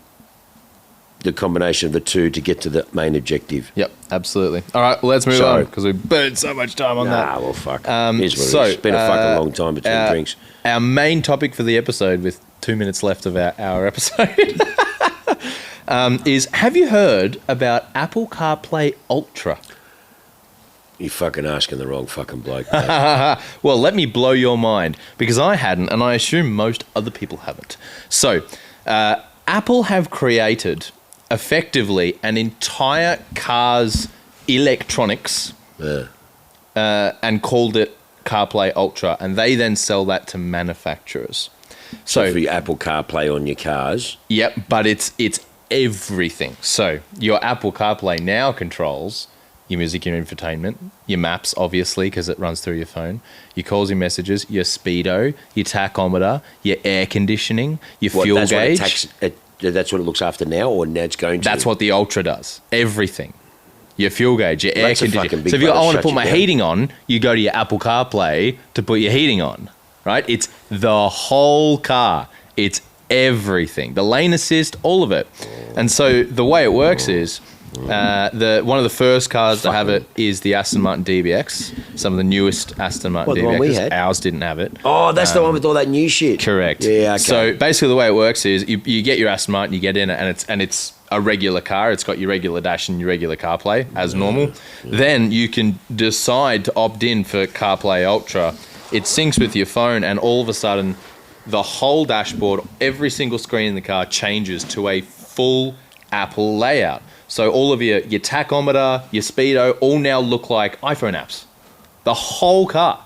the combination of the two to get to the main objective. Yep, absolutely. All right, well, let's move on because we burned so much time on that. Well, fuck. Here's what it is. It's been a fucking long time between drinks. Our main topic for the episode, with 2 minutes left of our episode, is, have you heard about Apple CarPlay Ultra? You're fucking asking the wrong fucking bloke. Well, let me blow your mind, because I hadn't, and I assume most other people haven't. So, Apple have created, effectively, an entire car's electronics and called it CarPlay Ultra, and they then sell that to manufacturers. So for your Apple CarPlay on your cars? Yep, but it's everything. So your Apple CarPlay now controls your music, your infotainment, your maps, obviously, because it runs through your phone, your calls, your messages, your speedo, your tachometer, your air conditioning, your fuel gauge. That's what it looks after now, or now it's going to? That's what the Ultra does. Everything. Your fuel gauge, your air conditioning. So if I want to put my heating on, you go to your Apple CarPlay to put your heating on, right? It's the whole car. It's everything. The lane assist, all of it. And so the way it works is, one of the first cars to have it is the Aston Martin DBX. Some of the newest Aston Martin DBXs. The one we had? Ours didn't have it. Oh, that's the one with all that new shit. Correct. Yeah, okay. So basically the way it works is you get your Aston Martin, you get in it, and it's a regular car. It's got your regular dash and your regular CarPlay as normal. Yeah. Then you can decide to opt in for CarPlay Ultra. It syncs with your phone, and all of a sudden the whole dashboard, every single screen in the car changes to a full Apple layout. So all of your tachometer, your speedo, all now look like iPhone apps. The whole car.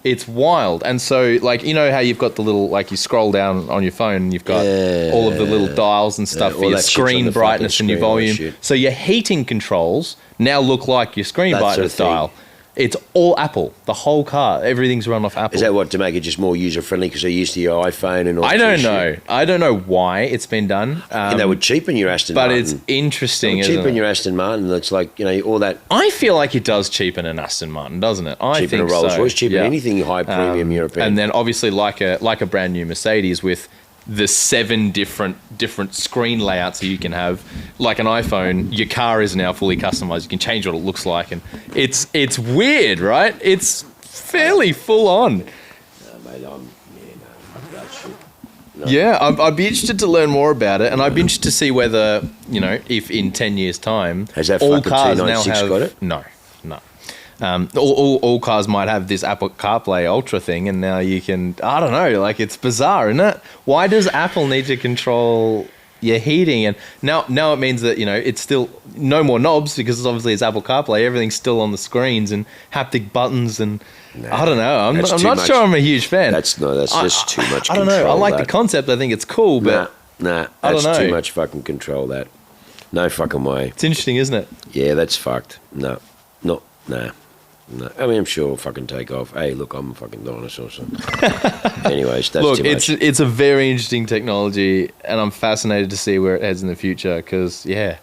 It's wild. And so, like, you know how you've got the little, like, you scroll down on your phone and you've got all of the little dials and stuff for your screen brightness and your volume. So your heating controls now look like your screen brightness dial. It's all Apple. The whole car. Everything's run off Apple. Is that what, to make it just more user-friendly because they're used to your iPhone and all that? I don't know. I don't know why it's been done. And they would cheapen your Aston Martin. But it's interesting, isn't it? Cheapen your Aston Martin. It's like, you know, all that. I feel like it does cheapen an Aston Martin, doesn't it? I cheapen think a Rolls Royce, cheapen yeah. anything high premium European. And then obviously like a brand new Mercedes with the 7 different screen layouts that you can have. Like an iPhone, your car is now fully customized. You can change what it looks like, and it's weird, right? It's fairly full on. No, mate, that shit. No. Yeah, I'd be interested to learn more about it, and I'd be interested to see whether, you know, if in 10 years' time, has that all fucking cars 296 now have got it? No. All cars might have this Apple CarPlay Ultra thing, and now you can, I don't know, like, it's bizarre, isn't it? Why does Apple need to control your heating? And now it means that, you know, it's still no more knobs, because obviously it's Apple CarPlay. Everything's still on the screens and haptic buttons, and I don't know. I'm not sure I'm a huge fan. That's just too much control. I don't know. I like the concept. I think it's cool, but that's too much fucking control. That no fucking way. It's interesting, isn't it? Yeah, that's fucked. No. I mean, I'm sure it'll fucking take off. Hey, look, I'm a fucking dinosaur. So. Anyways, that's too much. It's a very interesting technology, and I'm fascinated to see where it heads in the future. Because I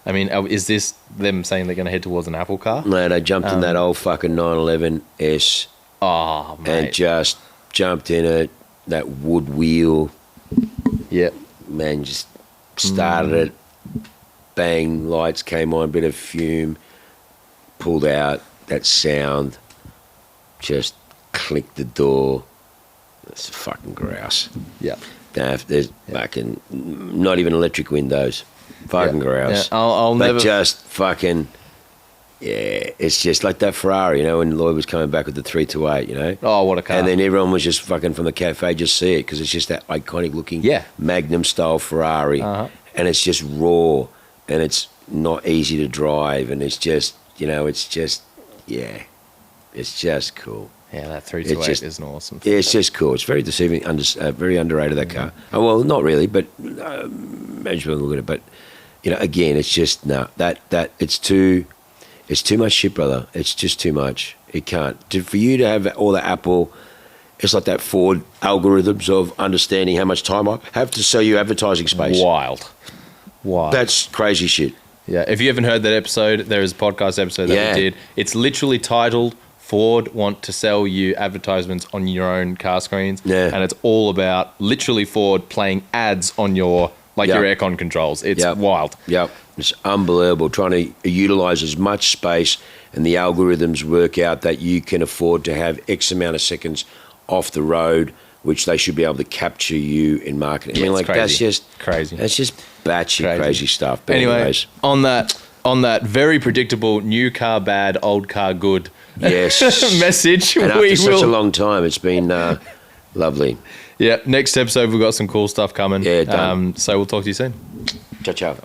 mean, is this them saying they're going to head towards an Apple car? No, they jumped in that old fucking 911S. Oh, mate. And just jumped in it. That wood wheel. Yep. Man, just started it. Bang, lights came on, bit of fume. Pulled out. That sound, just clicked the door. That's fucking grouse. Yeah. There's fucking not even electric windows. Fucking grouse. Yeah. I'll never. Just fucking. Yeah, it's just like that Ferrari, you know, when Lloyd was coming back with the 328, you know. Oh, what a car! And then everyone was just fucking from the cafe just see it because it's just that iconic looking Magnum style Ferrari, and it's just raw and it's not easy to drive and it's just, you know, it's just. Yeah, it's just cool. Yeah, that 328 is an awesome. Yeah, it's just cool. It's very deceiving, very underrated, that car. Oh, well, not really, but management will look at it. But, again, it's just, it's too much shit, brother. It's just too much. It can't. For you to have all the Apple, it's like that Ford algorithms of understanding how much time I have to sell you advertising space. Wild. That's crazy shit. Yeah, if you haven't heard that episode, there is a podcast episode that we did. It's literally titled Ford Want to Sell You Advertisements on Your Own Car Screens. Yeah. And it's all about literally Ford playing ads on your aircon controls. It's wild. Yep. It's unbelievable. Trying to utilize as much space, and the algorithms work out that you can afford to have X amount of seconds off the road, which they should be able to capture you in marketing. Crazy. That's just crazy. That's just batshit crazy stuff. But anyways, on that very predictable new car bad, old car good message. And after such a long time, it's been lovely. Yeah, next episode we've got some cool stuff coming. Yeah, done. So we'll talk to you soon. Ciao, ciao.